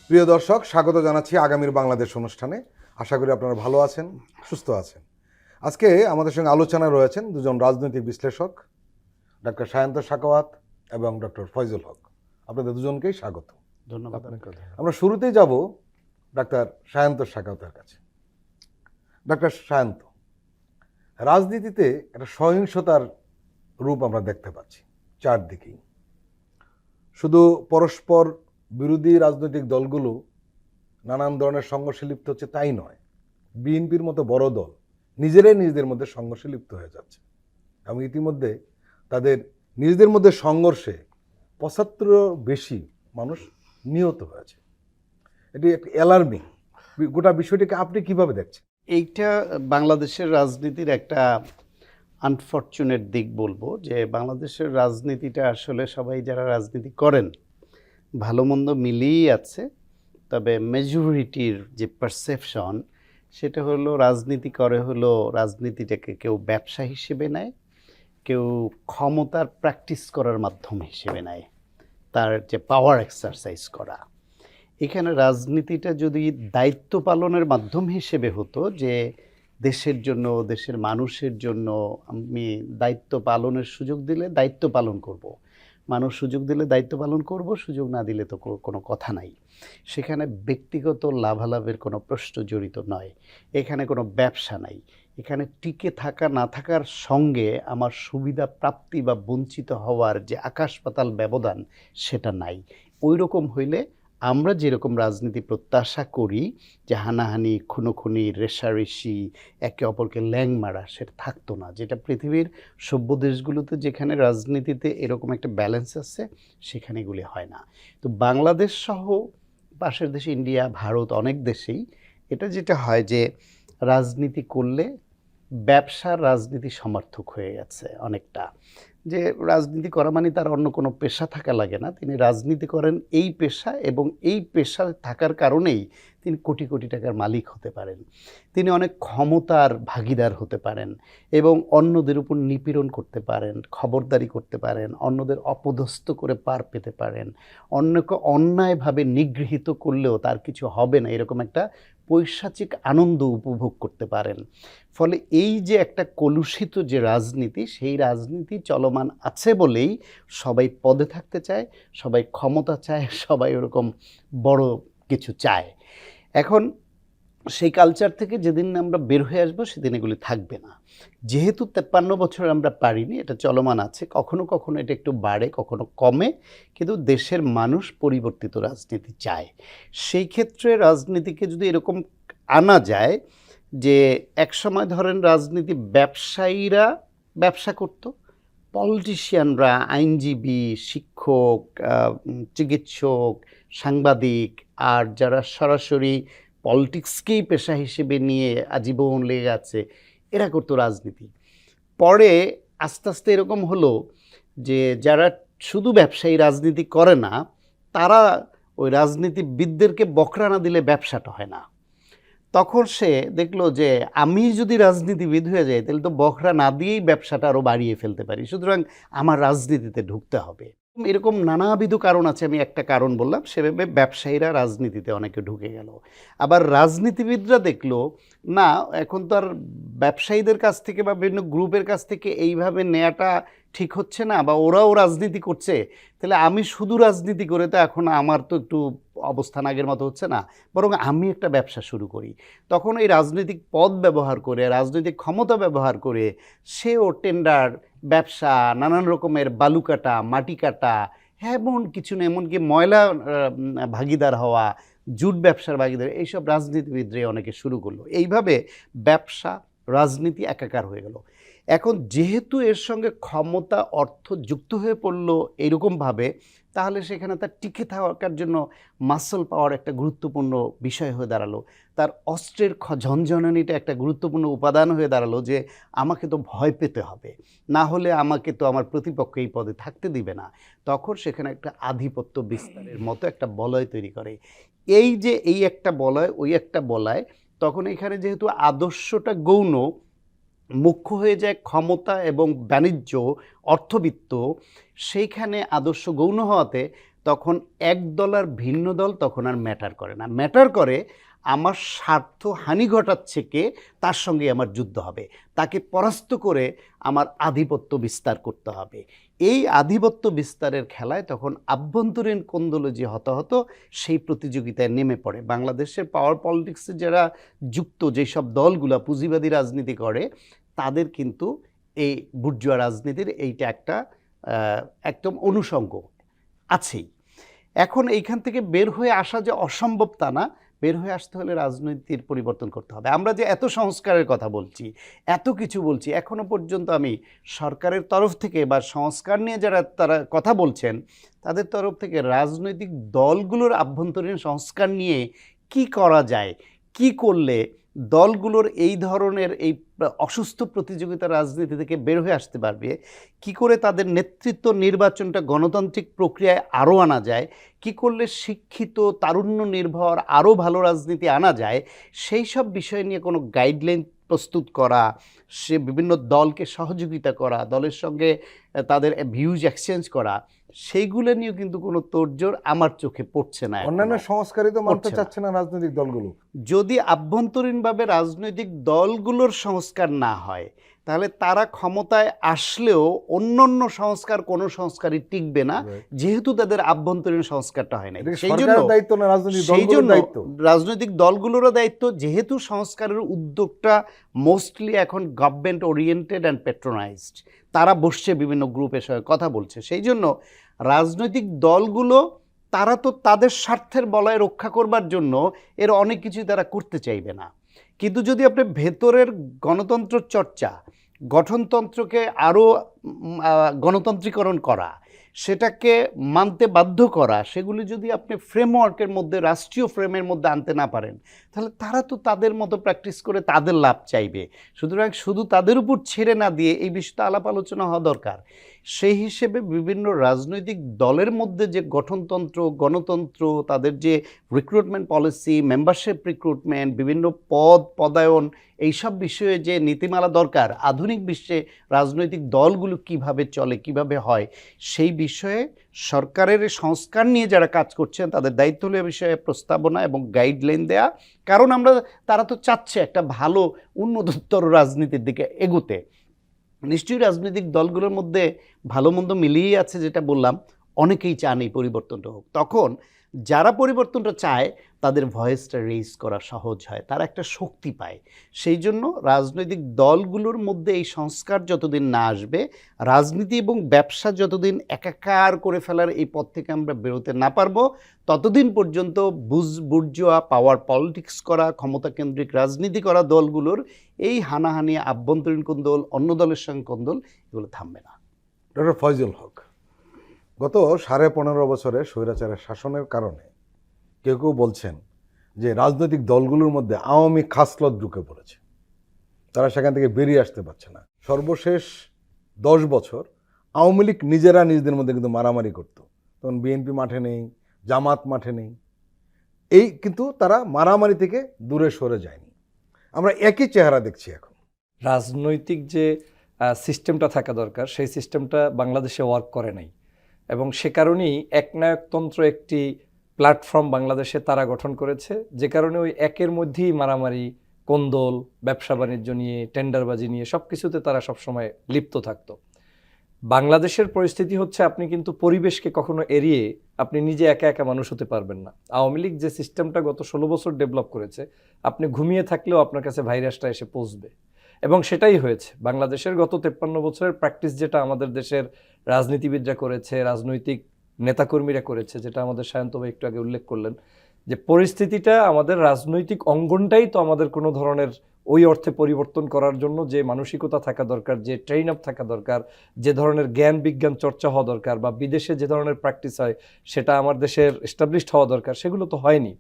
প্রিয় দর্শক, স্বাগত জানাচ্ছি আগামীর বাংলাদেশ অনুষ্ঠানে। আশা করি আপনারা ভালো আছেন, সুস্থ আছেন। আজকে আমাদের সঙ্গে আলোচনায় রয়েছেন দুজন রাজনৈতিক বিশ্লেষক, ডক্টর সায়ন্ত সাখাওয়াত এবং ডক্টর ফয়জুল হক। আপনাদের দুজনকেই স্বাগত। ধন্যবাদ। আমরা শুরুতেই যাব ডাক্তার সায়ন্ত সাখাওয়াতের কাছে। ডক্টর সায়ন্ত, রাজনীতিতে একটা সহিংসতার রূপ আমরা দেখতে পাচ্ছি চারদিকেই। শুধু পরস্পর বিরোধী রাজনৈতিক দলগুলো নানান ধরনের সংঘর্ষে লিপ্ত হচ্ছে তাই নয়, বিএনপির মতো বড় দল নিজেদের মধ্যে সংঘর্ষে লিপ্ত হয়ে যাচ্ছে এবং ইতিমধ্যে তাদের নিজেদের মধ্যে সংঘর্ষে ৭৫ বেশি মানুষ নিহত হয়েছে। এটি একটি অ্যালার্মিং। গোটা বিষয়টিকে আপনি কিভাবে দেখছেন? এইটা বাংলাদেশের রাজনীতির একটা আনফরচুনেট দিক বলবো, যে বাংলাদেশের রাজনীতিটা আসলে সবাই যারা রাজনীতি করেন ভালো মন্দ মিলিয়েই আছে, তবে মেজরিটির যে পারসেপশন সেটা হলো রাজনীতি করে হলো রাজনীতিটাকে কেউ ব্যবসা হিসেবে নেয়, কেউ ক্ষমতার প্র্যাকটিস করার মাধ্যম হিসেবে নেয়, তার যে পাওয়ার এক্সারসাইজ করা। এখানে রাজনীতিটা যদি দায়িত্ব পালনের মাধ্যম হিসেবে হতো, যে দেশের জন্য, দেশের মানুষের জন্য আমি দায়িত্ব পালনের সুযোগ দিলে দায়িত্ব পালন করব, মানুষ সুযোগ দিলে দায়িত্ব পালন করব, সুযোগ না দিলে তো কোনো কথা নাই। সেখানে ব্যক্তিগত লাভালাভের কোনো প্রশ্ন জড়িত নয়, এখানে কোনো ব্যবসা নাই, এখানে টিকে থাকা না থাকার সঙ্গে আমার সুবিধা প্রাপ্তি বা বঞ্চিত হওয়ার যে আকাশ পাতাল ব্যবধান সেটা নাই। ওই রকম হইলে আমরা যেরকম রাজনীতি প্রত্যাশা করি, যে হানাহানি, খুনোখুনি, রেষারেষি, একে অপরকে ল্যাং মারা, সেটা থাকতো না। যেটা পৃথিবীর সভ্য দেশগুলোতে যেখানে রাজনীতিতে এরকম একটা ব্যালেন্স আছে, সেখানে এগুলি হয় না। তো বাংলাদেশ সহ পাশের দেশে ইন্ডিয়া, ভারত, অনেক দেশেই এটা যেটা হয় যে রাজনীতি করলে ব্যবসার রাজনীতি সমর্থক হয়ে গেছে অনেকটা, যে রাজনীতি করা মানে তার অন্য কোনো পেশা থাকা লাগে না, তিনি রাজনীতি করেন এই পেশা, এবং এই পেশা থাকার কারণেই তিনি কোটি কোটি টাকার মালিক হতে পারেন, তিনি অনেক ক্ষমতার ভাগিদার হতে পারেন এবং অন্যদের উপর নিপীড়ন করতে পারেন, খবরদারি করতে পারেন, অন্যদের অপদস্থ করে পার পেতে পারেন, অন্যকে অন্যায়ভাবে নিগৃহীত করলেও তার কিছু হবে না, এরকম একটা পৈশাচিক আনন্দ উপভোগ করতে পারেন। ফলে এই যে একটা কলুষিত যে রাজনীতি, সেই রাজনীতি চলমান আছে বলেই সবাই পদে থাকতে চায়, সবাই ক্ষমতা চায়, সবাই ওরকম বড় কিছু চায়। এখন সেই কালচার থেকে যেদিন আমরা বের হয়ে আসবো সেদিন এগুলি থাকবে না। যেহেতু 53 বছর আমরা পারিনি, এটা চলমান আছে, কখনো কখনো এটা একটু বাড়ে, কখনো কমে, কিন্তু দেশের মানুষ পরিবর্তিত রাজনীতি চায়। সেই ক্ষেত্রে রাজনীতিকে যদি এরকম আনা যায় যে একসময় ধরেন রাজনীতি ব্যবসায়ীরা ব্যবসা করত, পলিটিশিয়ানরা, আইনজীবী, শিক্ষক, চিকিৎসক, সাংবাদিক, আর যারা সরাসরি পলিটিক্সকেই পেশা হিসেবে নিয়ে আজীবন লেগে আছে, এরা করতো রাজনীতি। পরে আস্তে আস্তে এরকম হলো যে যারা শুধু ব্যবসায়ী রাজনীতি করে না, তারা ওই রাজনীতিবিদদেরকে বকরা না দিলে ব্যবসাটা হয় না। তখন সে দেখলো যে আমি যদি রাজনীতিবিদ হয়ে যাই তাহলে তো বকরা না দিয়েই ব্যবসাটা আরও বাড়িয়ে ফেলতে পারি, সুতরাং আমার রাজনীতিতে ঢুকতে হবে। এরকম নানাবিধ কারণ আছে, আমি একটা কারণ বললাম, সেভাবে ব্যবসায়ীরা রাজনীতিতে অনেকে ঢুকে গেল। আবার রাজনীতিবিদরা দেখলো না, এখন তো আর ব্যবসায়ীদের কাছ থেকে বা বিভিন্ন গ্রুপের কাছ থেকে এইভাবে নেওয়াটা ঠিক হচ্ছে না, বা ওরাও রাজনীতি করছে, তাহলে আমি শুধু রাজনীতি করে তো এখন আমার তো একটু অবস্থান আগের মতো হচ্ছে না, বরং আমি একটা ব্যবসা শুরু করি। তখন এই রাজনৈতিক পদ ব্যবহার করে, রাজনৈতিক ক্ষমতা ব্যবহার করে সেও টেন্ডার, ব্যবসা, নানান রকমের বালু কাটা, মাটি কাটা, এমন কিছু না, এমনকি ময়লা ভাগিদার হওয়া, জুট ব্যবসার ভাগিদার, এইসব রাজনীতিবিদরা অনেকে শুরু করলো। এইভাবে ব্যবসা রাজনীতি একাকার হয়ে গেল। এখন যেহেতু এর সঙ্গে ক্ষমতা, অর্থ যুক্ত হয়ে পড়লো এইরকমভাবে, তাহলে সেখানে তার টিকে থাকার জন্য মাসল পাওয়ার একটা গুরুত্বপূর্ণ বিষয় হয়ে দাঁড়ালো, তার অস্ত্রের ঝনঝনানিটা একটা গুরুত্বপূর্ণ উপাদান হয়ে দাঁড়ালো, যে আমাকে তো ভয় পেতে হবে, না হলে আমাকে তো আমার প্রতিপক্ষ এই পদে থাকতে দিবে না। তখন সেখানে একটা আধিপত্য বিস্তারের মতো একটা বলয় তৈরি করে। এই যে এই একটা বলয়, ওই একটা বলয়, তখন এখানে যেহেতু আদর্শটা গৌণ, মুখ্য হয়ে যায় ক্ষমতা এবং বাণিজ্য, অর্থবিত্ত, সেইখানে আদর্শ গৌণ হওয়াতে তখন এক দল আর ভিন্ন দল তখন আর ম্যাটার করে না। ম্যাটার করে আমার স্বার্থ হানি ঘটাচ্ছে কে, তার সঙ্গে আমার যুদ্ধ হবে, তাকে পরাস্ত করে আমার আধিপত্য বিস্তার করতে হবে। এই আধিপত্য বিস্তারের খেলায় তখন আভ্যন্তরীণ কোন্দলে যে হতাহত, সেই প্রতিযোগিতায় নেমে পড়ে। বাংলাদেশের পাওয়ার পলিটিক্সে যারা যুক্ত, যেসব দলগুলা পুঁজিবাদী রাজনীতি করে, তাদের কিন্তু এই বুর্জোয়া রাজনীতির এইটা একটা একদম অনুষঙ্গ আছেই। এখন এইখান থেকে বের হয়ে আসা যে অসম্ভব তা না, বের হয়ে আসতে হলে রাজনীতির পরিবর্তন করতে হবে। আমরা যে এত সংস্কারের কথা বলছি, এত কিছু বলছি, এখনো পর্যন্ত আমি সরকারের তরফ থেকে বা সংস্কার নিয়ে যারা তারা কথা বলছেন, তাদের তরফ থেকে রাজনৈতিক দলগুলোর আভ্যন্তরীণ সংস্কার নিয়ে কি করা যায়, কি করলে দলগুলোর এই ধরনের এই অসুস্থ প্রতিযোগিতা রাজনীতি থেকে বের হয়ে আসতে পারবে, কি করে তাদের নেতৃত্ব নির্বাচনটা গণতান্ত্রিক প্রক্রিয়ায় আরও আনা যায়, কি করলে শিক্ষিত তারুণ্য নির্ভর আরও ভালো রাজনীতি আনা যায়, সেই সব বিষয় নিয়ে কোনো গাইডলাইন প্রস্তুত করা, সে বিভিন্ন দলকে সহযোগিতা করা, দলের সঙ্গে তাদের ভিউজ এক্সচেঞ্জ করা, সেইগুলো নিয়েও কিন্তু কোনো তোড়জোড় আমার চোখে পড়ছে না। অন্যান্য সংস্কারই তো মানতে পড়ছে না। চাচ্ছে না রাজনৈতিক দলগুলো। যদি আভ্যন্তরীণভাবে রাজনৈতিক দলগুলোর সংস্কার না হয়, তাহলে তারা ক্ষমতায় আসলেও অন্যান্য সংস্কার, কোনো সংস্কারই টিকবে না, যেহেতু তাদের আভ্যন্তরীণ সংস্কারটা হয় না। সেই জন্য সরকারের দায়িত্ব না, রাজনৈতিক দলগুলোর দায়িত্ব। রাজনৈতিক দলগুলোরও দায়িত্ব, যেহেতু সংস্কারের উদ্যোগটা মোস্টলি এখন গভর্নমেন্ট ওরিয়েন্টেড অ্যান্ড প্যাট্রোনাইজড, তারা বসছে বিভিন্ন গ্রুপের সঙ্গে কথা বলছে, সেই জন্য রাজনৈতিক দলগুলো তারা তো তাদের স্বার্থের বলয় রক্ষা করবার জন্য এর অনেক কিছুই তারা করতে চাইবে না। কিন্তু যদি আপনি ভেতরের গণতন্ত্র চর্চা, গঠনতন্ত্রকে আরও গণতান্ত্রিকরণ করা, সেটাকে মানতে বাধ্য করা, সেগুলি যদি আপনি ফ্রেমওয়ার্কের মধ্যে, রাষ্ট্রীয় ফ্রেমের মধ্যে আনতে না পারেন, তাহলে তারা তো তাদের মতো প্র্যাকটিস করে তাদের লাভ চাইবে। সুতরাং শুধু তাদের উপর ছেড়ে না দিয়ে এই বিষয়টা আলাপ আলোচনা হওয়া দরকার। সেই হিসেবে বিভিন্ন রাজনৈতিক দলের মধ্যে যে গঠনতন্ত্র, গণতন্ত্র, তাদের যে রিক্রুটমেন্ট পলিসি, মেম্বারশিপ রিক্রুটমেন্ট, বিভিন্ন পদায়ন, এইসব বিষয়ে যে নীতিমালা দরকার, আধুনিক বিশ্বে রাজনৈতিক দলগুলো কিভাবে চলে, কিভাবে হয়, সেই বিষয়ে সরকারের সংস্কার নিয়ে যারা কাজ করছেন তাদের দায়িত্ব হলো এ বিষয়ে প্রস্তাবনা এবং গাইডলাইন দেয়া। কারণ তারা তো চাচ্ছে একটা ভালো উন্নততর রাজনীতির দিকে এগোতে। নিশ্চয়ই রাজনৈতিক দলগুলোর মধ্যে ভালো মন্দ মিলিয়েই আছে, যেটা বললাম, অনেকেই চান এই পরিবর্তনটা হোক। তখন যারা পরিবর্তনটা চায় তাদের ভয়েসটা রেইজ করা সহজ হয়, তারা একটা শক্তি পায়। সেই জন্য রাজনৈতিক দলগুলোর মধ্যে এই সংস্কার যতদিন না আসবে, রাজনীতি এবং ব্যবসা যতদিন একাকার করে ফেলার এই পথ থেকে আমরা বেরোতে না পারবো, ততদিন পর্যন্ত বুর্জোয়া পাওয়ার পলিটিক্স করা, ক্ষমতাকেন্দ্রিক রাজনীতি করা দলগুলোর এই হানাহানি, আভ্যন্তরীণ কোন্দল, অন্য দলের সঙ্গে কোন্দল, এগুলো থামবে না। ডক্টর ফয়জুল হক, গত 15.5 বছরে স্বৈরাচারের শাসনের কারণে কেউ কেউ বলছেন যে রাজনৈতিক দলগুলোর মধ্যে আওয়ামী খাসলত ঢুকে পড়েছে, তারা সেখান থেকে বেরিয়ে আসতে পারছে না। সর্বশেষ 10 বছর আওয়ামী লীগ নিজেরা নিজেদের মধ্যে কিন্তু মারামারি করতো, তখন বিএনপি মাঠে নেই, জামাত মাঠে নেই, কিন্তু তারা মারামারি থেকে দূরে সরে যায়নি। আমরা একই চেহারা দেখছি এখন। রাজনৈতিক যে সিস্টেমটা থাকা দরকার, সেই সিস্টেমটা বাংলাদেশে ওয়ার্ক করে নাই, এবং সে কারণেই একনায়কতন্ত্র একটি প্ল্যাটফর্ম বাংলাদেশে তারা গঠন করেছে, যে কারণে ওই একের মধ্যেই মারামারি, কোন্দল, ব্যবসা বাণিজ্য নিয়ে, টেন্ডারবাজি নিয়ে সব কিছুতে তারা সবসময় লিপ্ত থাকতো। বাংলাদেশের পরিস্থিতি হচ্ছে, আপনি কিন্তু পরিবেশকে কখনো এড়িয়ে আপনি নিজে একা একা মানুষ হতে পারবেন না। আওয়ামী লীগ যে সিস্টেমটা গত 16 বছর ডেভেলপ করেছে, আপনি ঘুমিয়ে থাকলেও আপনার কাছে ভাইরাসটা এসে পৌঁছবে, এবং সেটাই হয়েছে। বাংলাদেশের গত 53 বছরের প্র্যাকটিস, যেটা আমাদের দেশের রাজনীতিবিদরা করেছে, রাজনৈতিক নেতাকর্মীরা করেছে, যেটা আমাদের সায়ন্ত ভাই একটু আগে উল্লেখ করলেন, যে পরিস্থিতিটা আমাদের রাজনৈতিক অঙ্গনটাই তো আমাদের কোনো ধরনের ওই অর্থে পরিবর্তন করার জন্য যে মানসিকতা থাকা দরকার, যে ট্রেন আপ থাকা দরকার, যে ধরনের জ্ঞান বিজ্ঞান চর্চা হওয়া দরকার, বা বিদেশে যে ধরনের প্র্যাকটিস হয় সেটা আমার দেশের এস্টাবলিশড হওয়া দরকার, সেগুলো তো হয়নি।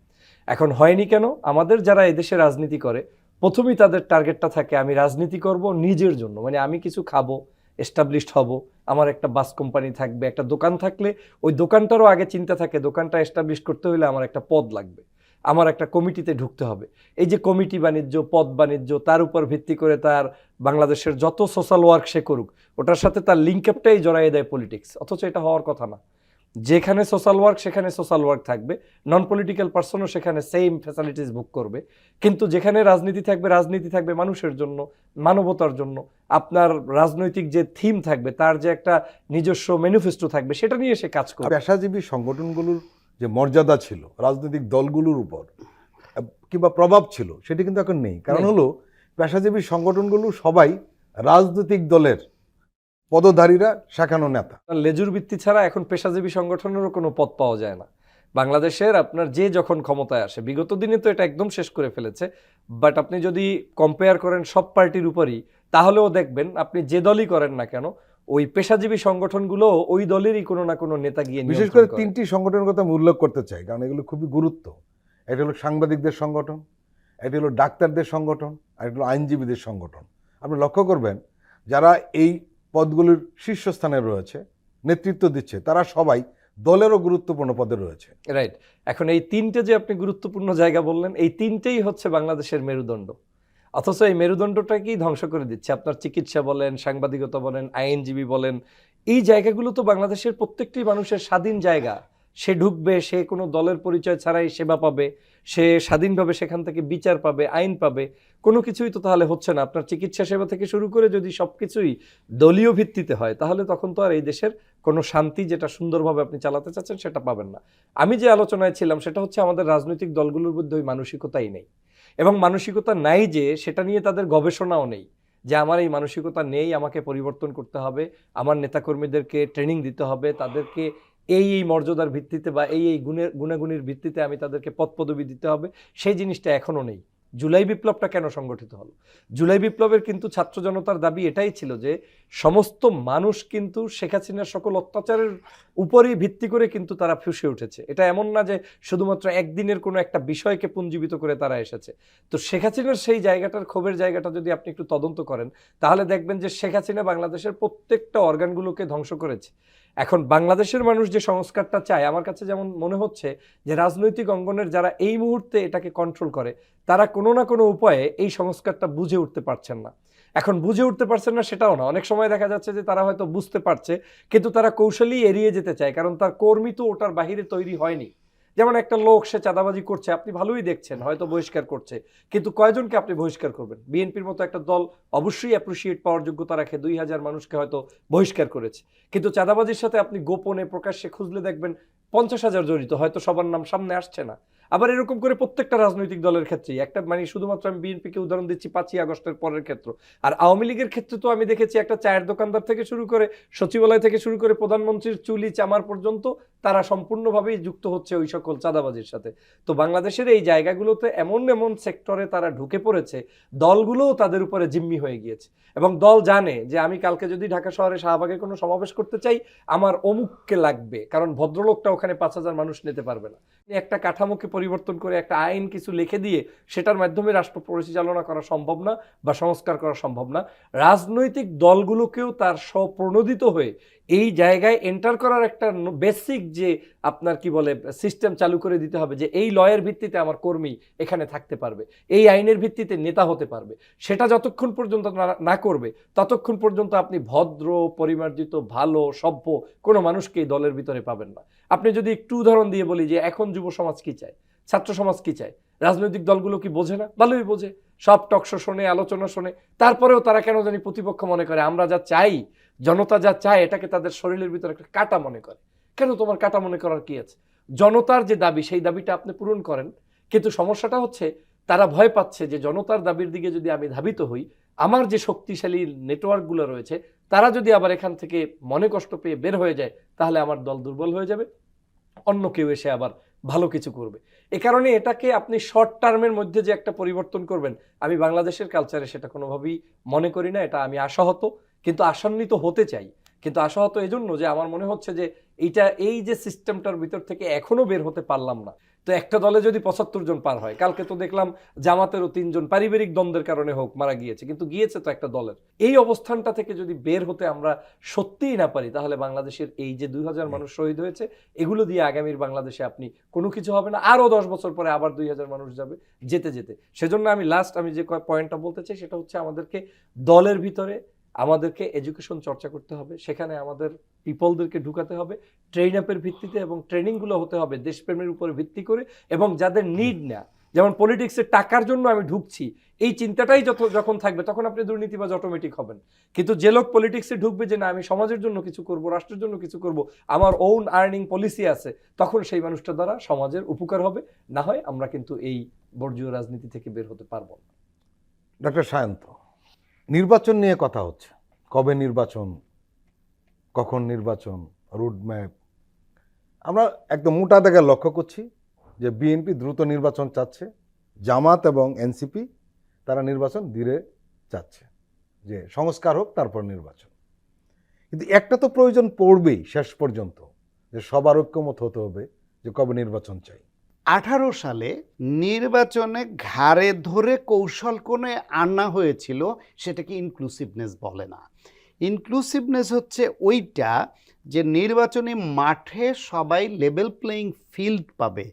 এখন হয়নি কেন? আমাদের যারা এদেশে রাজনীতি করে, প্রথমেই তাদের টার্গেটটা থাকে, আমি রাজনীতি করব নিজের জন্য, মানে আমি কিছু খাবো, এস্টাবলিশড হব, আমার একটা বাস কোম্পানি থাকবে, একটা দোকান থাকলে ওই দোকানটারও আগে চিন্তা থাকে, দোকানটা এস্টাবলিশ করতে হলে আমার একটা পদ লাগবে, আমার একটা কমিটিতে ঢুকতে হবে। এই যে কমিটি বাণিজ্য, পদ বাণিজ্য, তার উপর ভিত্তি করে তার বাংলাদেশের যত সোশ্যাল ওয়ার্ক সে করুক, ওটার সাথে তার লিঙ্ক আপটাই জড়াই দেয় পলিটিক্স, অথচ এটা হওয়ার কথা না। যেখানে সোশ্যাল ওয়ার্ক সেখানে সোশ্যাল ওয়ার্ক থাকবে, নন পলিটিক্যাল পার্সনও সেখানে সেম ফ্যাসিলিটিস ভোগ করবে। কিন্তু যেখানে রাজনীতি থাকবে মানুষের জন্য, মানবতার জন্য। আপনার রাজনৈতিক যে থিম থাকবে, তার যে একটা নিজস্ব ম্যানিফেস্টো থাকবে, সেটা নিয়ে সে কাজ করবে। পেশাজীবী সংগঠনগুলোর যে মর্যাদা ছিল রাজনৈতিক দলগুলোর উপর কিংবা প্রভাব ছিল, সেটি কিন্তু এখন নেই। কারণ হলো পেশাজীবী সংগঠনগুলো সবাই রাজনৈতিক দলের পদধারীরা, শেখানো নেতা। লেজুর ভিত্তি ছাড়া এখন পেশাজীবী সংগঠনেরও কোনো পদ পাওয়া যায় না বাংলাদেশের। আপনার যে যখন ক্ষমতায় আসে, বিগত দিনে তো এটা একদম শেষ করে ফেলেছে, বাট আপনি যদি কম্পেয়ার করেন সব পার্টির উপরই, তাহলেও দেখবেন আপনি যে দলই করেন না কেন, ওই পেশাজীবী সংগঠনগুলো ওই দলেরই কোনো না কোনো নেতা গিয়ে বিশেষ করে 3টি সংগঠনের কথা আমি উল্লেখ করতে চাই, কারণ এগুলো খুবই গুরুত্ব। এটা হলো সাংবাদিকদের সংগঠন, এটা হলো ডাক্তারদের সংগঠন, আর এটা হলো আইনজীবীদের সংগঠন। আপনি লক্ষ্য করবেন যারা এই পদগুলির শীর্ষস্থানে রয়েছে, নেতৃত্ব দিচ্ছে, তারা সবাই দলেরও গুরুত্বপূর্ণ পদে রয়েছে। রাইট। এখন এই তিনটে যে আপনি গুরুত্বপূর্ণ জায়গা বললেন, এই তিনটেই হচ্ছে বাংলাদেশের মেরুদণ্ড। অথচ এই মেরুদণ্ডটাকেই ধ্বংস করে দিচ্ছে। আপনার চিকিৎসা বলেন, সাংবাদিকতা বলেন, আইনজীবী বলেন, এই জায়গাগুলো তো বাংলাদেশের প্রত্যেকটি মানুষের স্বাধীন জায়গা। সে ঢুকবে, সে কোনো দলের পরিচয় ছাড়াই সেবা পাবে, সে স্বাধীনভাবে সেখান থেকে বিচার পাবে, আইন পাবে। কোনো কিছুই তো তাহলে হচ্ছে না। আপনার চিকিৎসা সেবা থেকে শুরু করে যদি সবকিছুই দলীয় ভিত্তিতে হয়, তাহলে তখন তো আর এই দেশের কোনো শান্তি, যেটা সুন্দরভাবে আপনি চালাতে চাচ্ছেন, সেটা পাবেন না। আমি যে আলোচনায় ছিলাম সেটা হচ্ছে আমাদের রাজনৈতিক দলগুলোর মধ্যে ওই মানসিকতাই নেই। এবং মানসিকতা নাই যে, সেটা নিয়ে তাদের গবেষণাও নেই যে আমার এই মানসিকতা নেই, আমাকে পরিবর্তন করতে হবে, আমার নেতাকর্মীদেরকে ট্রেনিং দিতে হবে, তাদেরকে এই মর্যাদার ভিত্তিতে বা এই গুণাগুণের ভিত্তিতে আমি তাদেরকে পদপদবি দিতে হবে, সেই জিনিসটা এখনো নেই। জুলাই বিপ্লবটা কেন সংগঠিত হলো? জুলাই বিপ্লবের কিন্তু ছাত্র জনতার দাবি এটাই ছিল যে সমস্ত মানুষ কিন্তু শেখ হাসিনার সকল অত্যাচারের উপরই ভিত্তি করে কিন্তু তারা ফুঁসে উঠেছে। এটা এমন না যে শুধুমাত্র একদিনের কোনো একটা বিষয়কে পুঞ্জীবিত করে তারা এসেছে। তো শেখ হাসিনার সেই জায়গাটার, ক্ষোভের জায়গাটা যদি আপনি একটু তদন্ত করেন, তাহলে দেখবেন যে শেখ হাসিনা বাংলাদেশের প্রত্যেকটা অর্গানগুলোকে ধ্বংস করেছে। এখন বাংলাদেশের মানুষ যে সংস্কারটা চায়, আমার কাছে যেমন মনে হচ্ছে যে রাজনৈতিক অঙ্গনের যারা এই মুহূর্তে এটাকে কন্ট্রোল করে, তারা কোনো না কোনো উপায়ে এই সংস্কারটা বুঝে উঠতে পারছেন না। এখন বুঝে উঠতে পারছেন না সেটাও না, অনেক সময় দেখা যাচ্ছে যে তারা হয়তো বুঝতে পারছে, কিন্তু তারা কৌশলী এড়িয়ে যেতে চায়, কারণ তার কর্মী তো ওটার বাহিরে তৈরি হয়নি। যেমন একটা লোক, সে চাঁদাবাজি করছে, আপনি ভালোই দেখছেন, হয়তো বহিষ্কার করছে, কিন্তু কয়জনকে আপনি বহিষ্কার করবেন? বিএনপির মতো একটা দল অবশ্যই অ্যাপ্রিসিয়েট পাওয়ার যোগ্যতা রাখে, 2000 মানুষকে হয়তো বহিষ্কার করেছে, কিন্তু চাঁদাবাজির সাথে আপনি গোপনে প্রকাশ্যে খুঁজলে দেখবেন 50,000 জড়িত, হয়তো সবার নাম সামনে আসছে না। আবার এরকম করে প্রত্যেকটা রাজনৈতিক দলের ক্ষেত্রেই একটা, মানে শুধুমাত্র আমি বিএনপিকে উদাহরণ দিচ্ছি 5ই আগস্টের পরের ক্ষেত্র। আর আওয়ামী লীগের ক্ষেত্রে তো আমি দেখেছি একটা চায়ের দোকানদার থেকে শুরু করে, সচিবালয় থেকে শুরু করে প্রধানমন্ত্রীর চুলি চামার পর্যন্ত তারা সম্পূর্ণভাবেই যুক্ত হচ্ছে ওই সকল চাঁদাবাজির সাথে। তো বাংলাদেশের এই জায়গাগুলোতে এমন এমন সেক্টরে তারা ঢুকে পড়েছে, দলগুলোও তাদের উপরে জিম্মি হয়ে গিয়েছে। এবং দল জানে যে আমি কালকে যদি ঢাকা শহরে শাহবাগে কোনো সমাবেশ করতে চাই, আমার অমুককে লাগবে, কারণ ভদ্রলোকটা ওখানে 5,000 মানুষ নিতে পারবে না। একটা কাঠামোকে পরিবর্তন করে একটা আইন কিছু লিখে দিয়ে সেটার মাধ্যমে রাষ্ট্র পরিচালনা করা সম্ভব না বা সংস্কার করা সম্ভব না। রাজনৈতিক দলগুলোকেও তার স্বপ্রণোদিত হয়ে এই জায়গায় এন্টার করার একটা বেসিক যে আপনার কি বলে সিস্টেম চালু করে দিতে হবে, যে এই লয়ের ভিত্তিতে আমার কর্মী এখানে থাকতে পারবে, এই আইনের ভিত্তিতে নেতা হতে পারবে। সেটা যতক্ষণ পর্যন্ত না করবে, ততক্ষণ পর্যন্ত আপনি ভদ্র, পরিমার্জিত, ভালো, সভ্য কোনো মানুষকে এই দলের ভিতরে পাবেন না। আপনি যদি একটু উদাহরণ দিয়ে বলি যে এখন যুব সমাজ কি চায়, ছাত্র সমাজ কি চায়, রাজনৈতিক দলগুলো কি বোঝে না? ভালোই বোঝে, সব টকশো শোনে, আলোচনা শোনে, তারপরেও তারা কেন জানি প্রতিপক্ষ মনে করে। আমরা যা চাই, জনতা যা চায়, এটাকে তাদের শরীরের ভিতরে একটা কাটা মনে করে। কেন তোমার কাটা মনে করার কি আছে? জনতার যে দাবি, সেই দাবিটা আপনি পূরণ করেন। কিন্তু সমস্যাটা হচ্ছে তারা ভয় পাচ্ছে যে জনতার দাবির দিকে যদি আমি ধাবিত হই, আমার যে শক্তিশালী নেটওয়ার্কগুলো রয়েছে, তারা যদি আবার এখান থেকে মনে কষ্ট পেয়ে বের হয়ে যায়, তাহলে আমার দল দুর্বল হয়ে যাবে, অন্য কেউ এসে আবার ভালো কিছু করবে। এ কারণে এটাকে আপনি শর্ট টার্মের মধ্যে যে একটা পরিবর্তন করবেন, আমি বাংলাদেশের কালচারে সেটা কোনোভাবেই মনে করি না। এটা আমি আশাহত, কিন্তু আশান্বিত হতে চাই। কিন্তু আশাহত এজন্য যে আমার মনে হচ্ছে যে এই যে সিস্টেমটার ভিতর থেকে এখনো বের হতে পারলাম না। তো একটা দলে যদি 75 জন পার হয়, কালকে তো দেখলাম জামাতেরও 3 জন পারিবারিক দ্বন্দ্বের কারণে হোক মারা গিয়েছে, কিন্তু গিয়েছে তো একটা দলের। এই অবস্থানটা থেকে যদি বের হতে আমরা সত্যিই না পারি, তাহলে বাংলাদেশের এই যে 2000 মানুষ শহীদ হয়েছে, এগুলো দিয়ে আগামীর বাংলাদেশে আপনি কোনো কিছু হবে না। আরো 10 বছর পরে আবার 2000 মানুষ যাবে যেতে যেতে। সেজন্য আমি যে পয়েন্টটা বলতে চাই সেটা হচ্ছে আমাদেরকে দলের ভিতরে আমাদেরকে এডুকেশন চর্চা করতে হবে, সেখানে আমাদের পিপলদেরকে ঢুকাতে হবে ট্রেন আপের ভিত্তিতে, এবং ট্রেনিংগুলো হতে হবে দেশপ্রেমের উপরে ভিত্তি করে, এবং যাদের নিড না, যেমন পলিটিক্সে টাকার জন্য আমি ঢুকছি এই চিন্তাটাই যখন থাকবে তখন আপনি দুর্নীতিবাজ অটোমেটিক হবেন। কিন্তু যে লোক পলিটিক্সে ঢুকবে যে না আমি সমাজের জন্য কিছু করব, রাষ্ট্রের জন্য কিছু করব, আমার ওন আর্নিং পলিসি আছে, তখন সেই মানুষটা দ্বারা সমাজের উপকার হবে। না হয় আমরা কিন্তু এই বর্জ্য রাজনীতি থেকে বের হতে পারবো না। ডক্টর সায়ন্ত, নির্বাচন নিয়ে কথা হচ্ছে, কবে নির্বাচন, কখন নির্বাচন, রুটম্যাপ। আমরা একদম মোটা দাগে লক্ষ্য করছি যে বিএনপি দ্রুত নির্বাচন চাচ্ছে, জামাত এবং এনসিপি তারা নির্বাচন ধীরে চাচ্ছে, যে সংস্কার হোক তারপর নির্বাচন। কিন্তু একটা তো প্রয়োজন পড়বেই শেষ পর্যন্ত, যে সবার ঐক্যমত হতে হবে যে কবে নির্বাচন চাই। 18 সালে নির্বাচনে ঘাড়ে ধরে কৌশল কোণে আনা হয়েছিল, সেটাকে ইনক্লুসিভনেস বলে না। ইনক্লুসিভনেস হচ্ছে ওইটা যে নির্বাচনী মাঠে সবাই লেভেল প্লেইং ফিল্ড পাবে,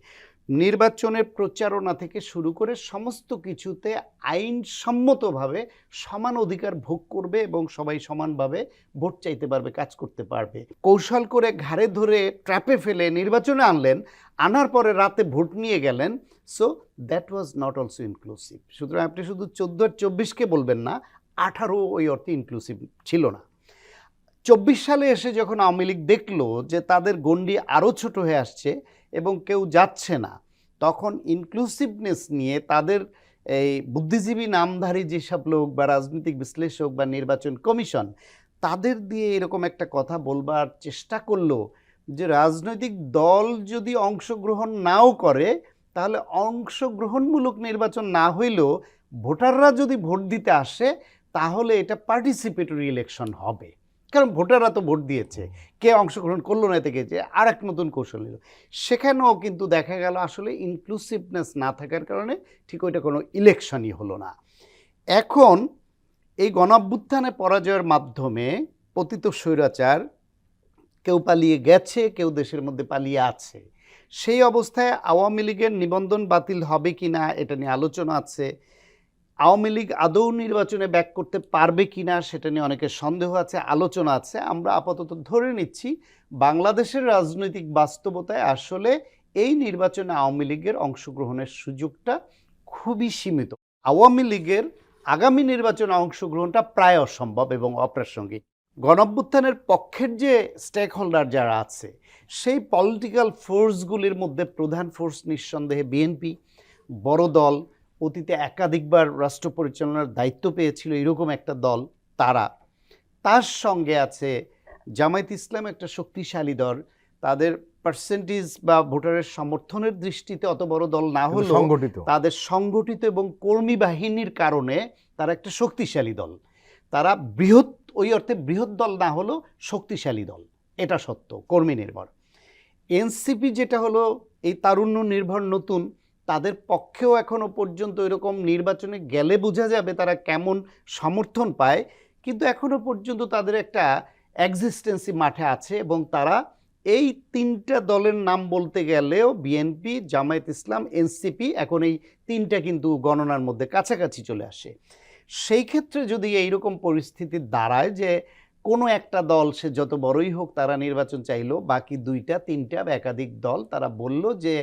নির্বাচনের প্রচারণা থেকে শুরু করে সমস্ত কিছুতে আইনসম্মতভাবে সমান অধিকার ভোগ করবে এবং সবাই সমানভাবে ভোট চাইতে পারবে, কাজ করতে পারবে। কৌশল করে ঘাড়ে ধরে ট্র্যাপে ফেলে নির্বাচনে আনলেন, আনার পরে রাতে ভোট নিয়ে গেলেন। So that was not also inclusive. সুতরাং আপনি শুধু 14 আর 24কে বলবেন না, 18 ওই অর্থে ইনক্লুসিভ ছিল না। 24 সালে এসে যখন আওয়ামী লীগ দেখলো যে তাদের গণ্ডি আরও ছোট হয়ে আসছে এবং কেউ যাচ্ছে না, তখন ইনক্লুসিভনেস নিয়ে তাদের এই বুদ্ধিজীবী নামধারী যেসব লোক বা রাজনৈতিক বিশ্লেষক বা নির্বাচন কমিশন, তাদের দিয়ে এরকম একটা কথা বলবার চেষ্টা করলো যে রাজনৈতিক দল যদি অংশগ্রহণ নাও করে, তাহলে অংশগ্রহণমূলক নির্বাচন না হইলেও ভোটাররা যদি ভোট দিতে আসে তাহলে এটা পার্টিসিপেটরি ইলেকশন হবে, কারণ ভোটাররা তো ভোট দিয়েছে, কে অংশগ্রহণ করলো না থেকে যে আর এক নতুন কৌশল নিল। সেখানেও কিন্তু দেখা গেল আসলে ইনক্লুসিভনেস না থাকার কারণে ঠিক ওইটা কোনো ইলেকশনই হলো না। এখন এই গণঅভ্যুত্থানে পরাজয়ের মাধ্যমে পতিত স্বৈরাচার কেউ পালিয়ে গেছে, কেউ দেশের মধ্যে পালিয়ে আছে। সেই অবস্থায় আওয়ামী লীগের নিবন্ধন বাতিল হবে কি না এটা নিয়ে আলোচনা আছে। আওয়ামী লীগ আদৌ নির্বাচনে ব্যাক করতে পারবে কি না সেটা নিয়ে অনেকের সন্দেহ আছে, আলোচনা আছে। আমরা আপাতত ধরে নিচ্ছি বাংলাদেশের রাজনৈতিক বাস্তবতায় আসলে এই নির্বাচনে আওয়ামী লীগের অংশগ্রহণের সুযোগটা খুবই সীমিত। আওয়ামী লীগের আগামী নির্বাচনে অংশগ্রহণটা প্রায় অসম্ভব এবং অপ্রাসঙ্গিক। গণঅভ্যুত্থানের পক্ষের যে স্টেক হোল্ডার যারা আছে, সেই পলিটিক্যাল ফোর্সগুলির মধ্যে প্রধান ফোর্স নিঃসন্দেহে বিএনপি, বড় দল, অতীতে একাধিকবার রাষ্ট্র পরিচালনার দায়িত্ব পেয়েছিল এরকম একটা দল, তার সঙ্গে আছে জামায়াত ইসলাম, একটা শক্তিশালী দল। তাদের পার্সেন্টেজ বা ভোটারের সমর্থনের দৃষ্টিতে অত বড় দল না হলেও তাদের সংগঠিত এবং কর্মী বাহিনীর কারণে তারা একটা শক্তিশালী দল। তারা বৃহৎ, ওই অর্থে বৃহৎ দল না হলেও শক্তিশালী দল, এটা সত্য, কর্মী নির্ভর। এনসিপি যেটা হলো এই তারুণ্য নির্ভর নতুন, তাদের পক্ষেও এখনো পর্যন্ত এরকম নির্বাচনে গেলে বোঝা যাবে তারা কেমন সমর্থন পায়, কিন্তু এখনো পর্যন্ত তাদের একটা এক্সিস্টেন্সি মাঠে আছে এবং তারা এই তিনটা দলের নাম বলতে গেলেও বিএনপি, জামায়াত ইসলাম, এনসিপি, এখন এই তিনটা কিন্তু গণনার মধ্যে কাছাকাছি চলে আসে। সেই ক্ষেত্রে যদি এইরকম পরিস্থিতি দাঁড়ায় যে কোনো একটা দল, সে যত বড়ই হোক, তারা নির্বাচন চাইলো, বাকি দুইটা তিনটা বা একাধিক দল তারা বলল যে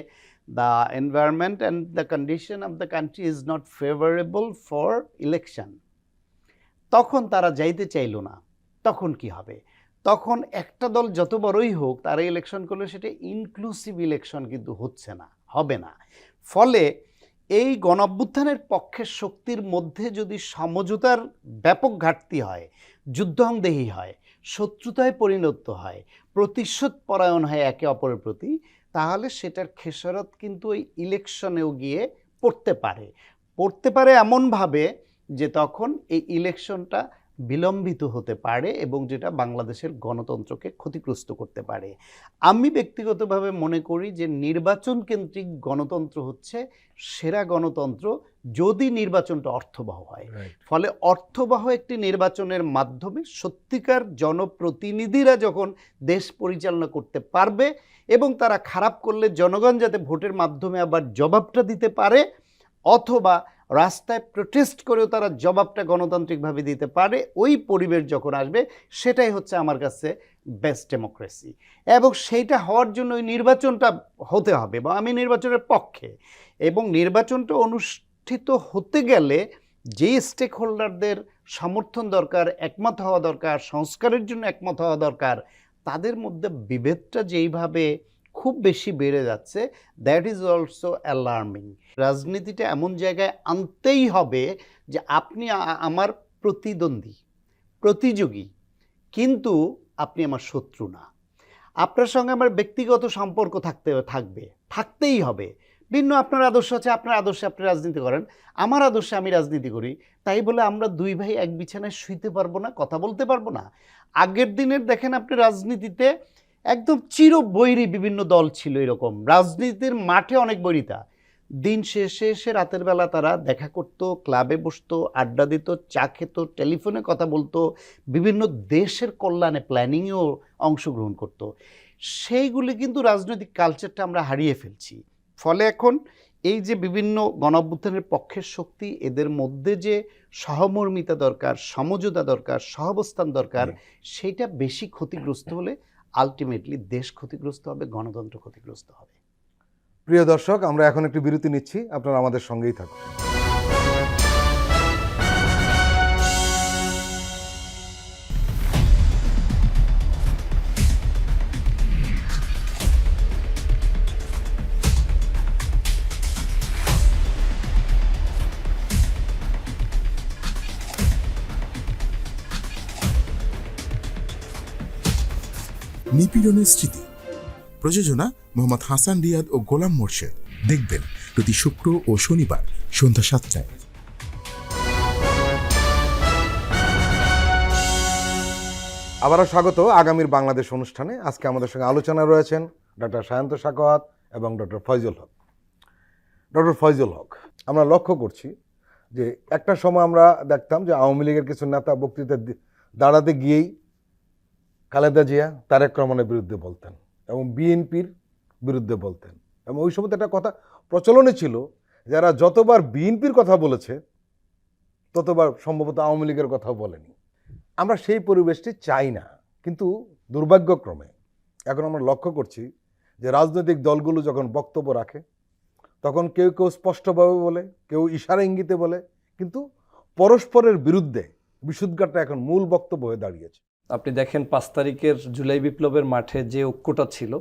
the environment and the condition of the country is not favorable for election, তখন তারা যাইতে চাইল না। তখন কি হবে? তখন একটা দল যত বড়ই হোক তারা ইলেকশন করলে সেটা ইনক্লুসিভ ইলেকশন কিন্তু হচ্ছে না, হবে না। ফলে এই গণঅভ্যুত্থানের পক্ষের শক্তির মধ্যে যদি সমঝোতার ব্যাপক ঘাটতি হয়, যুদ্ধংদেহী হয়, শত্রুতায় পরিণত হয়, প্রতিশোধ পরায়ণ হয় একে অপরের প্রতি, তাহলে সেটার খেসারত কিন্তু ওই ইলেকশনেও গিয়ে পড়তে পারে এমনভাবে যে তখন এই ইলেকশনটা বিলম্বিত হতে পারে এবং যেটা বাংলাদেশের গণতন্ত্রকে ক্ষতিগ্রস্ত করতে পারে। আমি ব্যক্তিগতভাবে মনে করি যে নির্বাচন কেন্দ্রিক গণতন্ত্র হচ্ছে সেরা গণতন্ত্র যদি নির্বাচনটা অর্থবহ হয়। ফলে অর্থবহ একটি নির্বাচনের মাধ্যমে সত্যিকার জনপ্রতিনিধিরা যখন দেশ পরিচালনা করতে পারবে এবং তারা খারাপ করলে জনগণ যাতে ভোটের মাধ্যমে আবার জবাবটা দিতে পারে, অথবা রাস্তায় প্রোটেস্ট করেও তারা জবাবটা গণতান্ত্রিকভাবে দিতে পারে, ওই পরিবেশ যখন আসবে সেটাই হচ্ছে আমার কাছে বেস্ট ডেমোক্রেসি। এবং সেইটা হওয়ার জন্য ওই নির্বাচনটা হতে হবে, বা আমি নির্বাচনের পক্ষে। এবং নির্বাচনটা অনুষ্ঠিত হতে গেলে যে স্টেক হোল্ডারদের সমর্থন দরকার, একমত হওয়া দরকার, সংস্কারের জন্য একমত হওয়া দরকার, তাদের মধ্যে বিভেদটা যেইভাবে খুব বেশি বেড়ে যাচ্ছে, দ্যাট ইজ অলসো অ্যালার্মিং। রাজনীতিটা এমন জায়গায় আনতেই হবে যে আপনি আমার প্রতিদ্বন্দ্বী, প্রতিযোগী, কিন্তু আপনি আমার শত্রু না। আপনার সঙ্গে আমার ব্যক্তিগত সম্পর্ক থাকতেই হবে। ভিন্ন আপনার আদর্শ আছে, আপনার আদর্শে আপনি রাজনীতি করেন, আমার আদর্শে আমি রাজনীতি করি। তাই বলে আমরা দুই ভাই এক বিছানায় শুইতে পারবো না, কথা বলতে পারবো না? আগের দিনের দেখেন আপনি রাজনীতিতে একদম চিরবৈরী বিভিন্ন দল ছিল, এরকম রাজনীতির মাঠে অনেক বৈরিতা। দিন শেষে এসে রাতের বেলা তারা দেখা করতো, ক্লাবে বসতো, আড্ডা দিত, চা খেত, টেলিফোনে কথা বলতো, বিভিন্ন দেশের কল্যাণে প্ল্যানিংয়েও অংশগ্রহণ করতো। সেইগুলি কিন্তু রাজনৈতিক কালচারটা আমরা হারিয়ে ফেলছি। ফলে এখন এই যে বিভিন্ন গণঅভ্যুত্থানের পক্ষের শক্তি, এদের মধ্যে যে সহমর্মিতা দরকার, সমঝোতা দরকার, সহাবস্থান দরকার, সেইটা বেশি ক্ষতিগ্রস্ত হলে আলটিমেটলি দেশ ক্ষতিগ্রস্ত হবে, গণতন্ত্র ক্ষতিগ্রস্ত হবে। প্রিয় দর্শক, আমরা এখন একটি বিরতি নিচ্ছি, আপনারা আমাদের সঙ্গেই থাকুন। নিপীড়নের স্মৃতি, প্রযোজনা মোহাম্মদ হাসান রিয়াদ ও গোলাম মোর্শেদ। দেখবেন প্রতি শুক্র ও শনিবার সন্ধ্যা 7টায়। আবারও স্বাগত আগামীর বাংলাদেশ অনুষ্ঠানে। আজকে আমাদের সঙ্গে আলোচনা রয়েছেন ডক্টর সায়ন্ত সাখাওয়াত এবং ডক্টর ফয়জুল হক। ডক্টর ফয়জুল হক, আমরা লক্ষ্য করছি যে একটা সময় আমরা দেখতাম যে আওয়ামী লীগের কিছু নেতা বক্তৃতা দাঁড়াতে গিয়েই খালেদা জিয়া, তারেক রহমানের বিরুদ্ধে বলতেন এবং বিএনপির বিরুদ্ধে বলতেন, এবং ওই সময় একটা কথা প্রচলনে ছিল, যারা যতবার বিএনপির কথা বলেছে ততবার সম্ভবত আওয়ামী লীগের কথাও বলেনি। আমরা সেই পরিবেশটি চাই না, কিন্তু দুর্ভাগ্যক্রমে এখন আমরা লক্ষ্য করছি যে রাজনৈতিক দলগুলো যখন বক্তব্য রাখে তখন কেউ কেউ স্পষ্টভাবে বলে, কেউ ইশারা ইঙ্গিতে বলে, কিন্তু পরস্পরের বিরুদ্ধে বিশুদ্ধটা এখন মূল বক্তব্য হয়ে দাঁড়িয়েছে। আপনি দেখেন 5 তারিখের জুলাই বিপ্লবের মাঠে যে ঐক্যটা ছিল,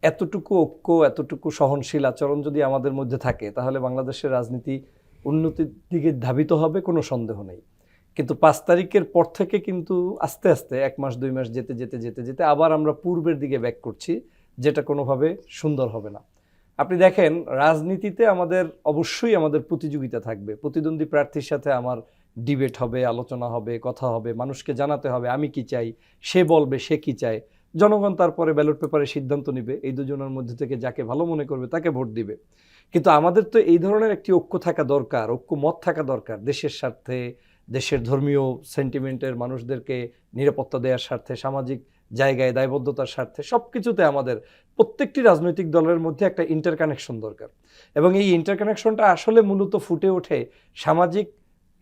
এতটুকু ঐক্য, এতটুকু সহনশীল আচরণ যদি আমাদের মধ্যে থাকে, তাহলে বাংলাদেশের রাজনীতি উন্নতির দিকে ধাবিত হবে, কোনো সন্দেহ নেই। কিন্তু 5 তারিখের পর থেকে কিন্তু আস্তে আস্তে 1 মাস 2 মাস যেতে যেতে যেতে যেতে আবার আমরা পূর্বের দিকে ব্যাক করছি, যেটা কোনোভাবে সুন্দর হবে না। আপনি দেখেন রাজনীতিতে অবশ্যই আমাদের প্রতিযোগিতা থাকবে, প্রতিদ্বন্দ্বী প্রার্থীর সাথে আমার ডিবেট হবে, আলোচনা হবে, কথা হবে, মানুষকে জানাতে হবে আমি কি চাই, সে বলবে সে কি চায়, জনগণ তারপরে ব্যালট পেপারে সিদ্ধান্ত নেবে, এই দুজনের মধ্যে থেকে যাকে ভালো মনে করবে তাকে ভোট দিবে। কিন্তু আমাদের তো এই ধরনের একটি ঐক্য থাকা দরকার, ঐক্যমত থাকা দরকার, দেশের স্বার্থে, দেশের ধর্মীয় সেন্টিমেন্টের মানুষদেরকে নিরাপত্তা দেওয়ার স্বার্থে, সামাজিক জায়গায় দায়বদ্ধতার স্বার্থে, সব কিছুতে আমাদের প্রত্যেকটি রাজনৈতিক দলের মধ্যে একটা ইন্টারকানেকশন দরকার। এবং এই ইন্টারকানেকশনটা আসলে মূলত ফুটে ওঠে সামাজিক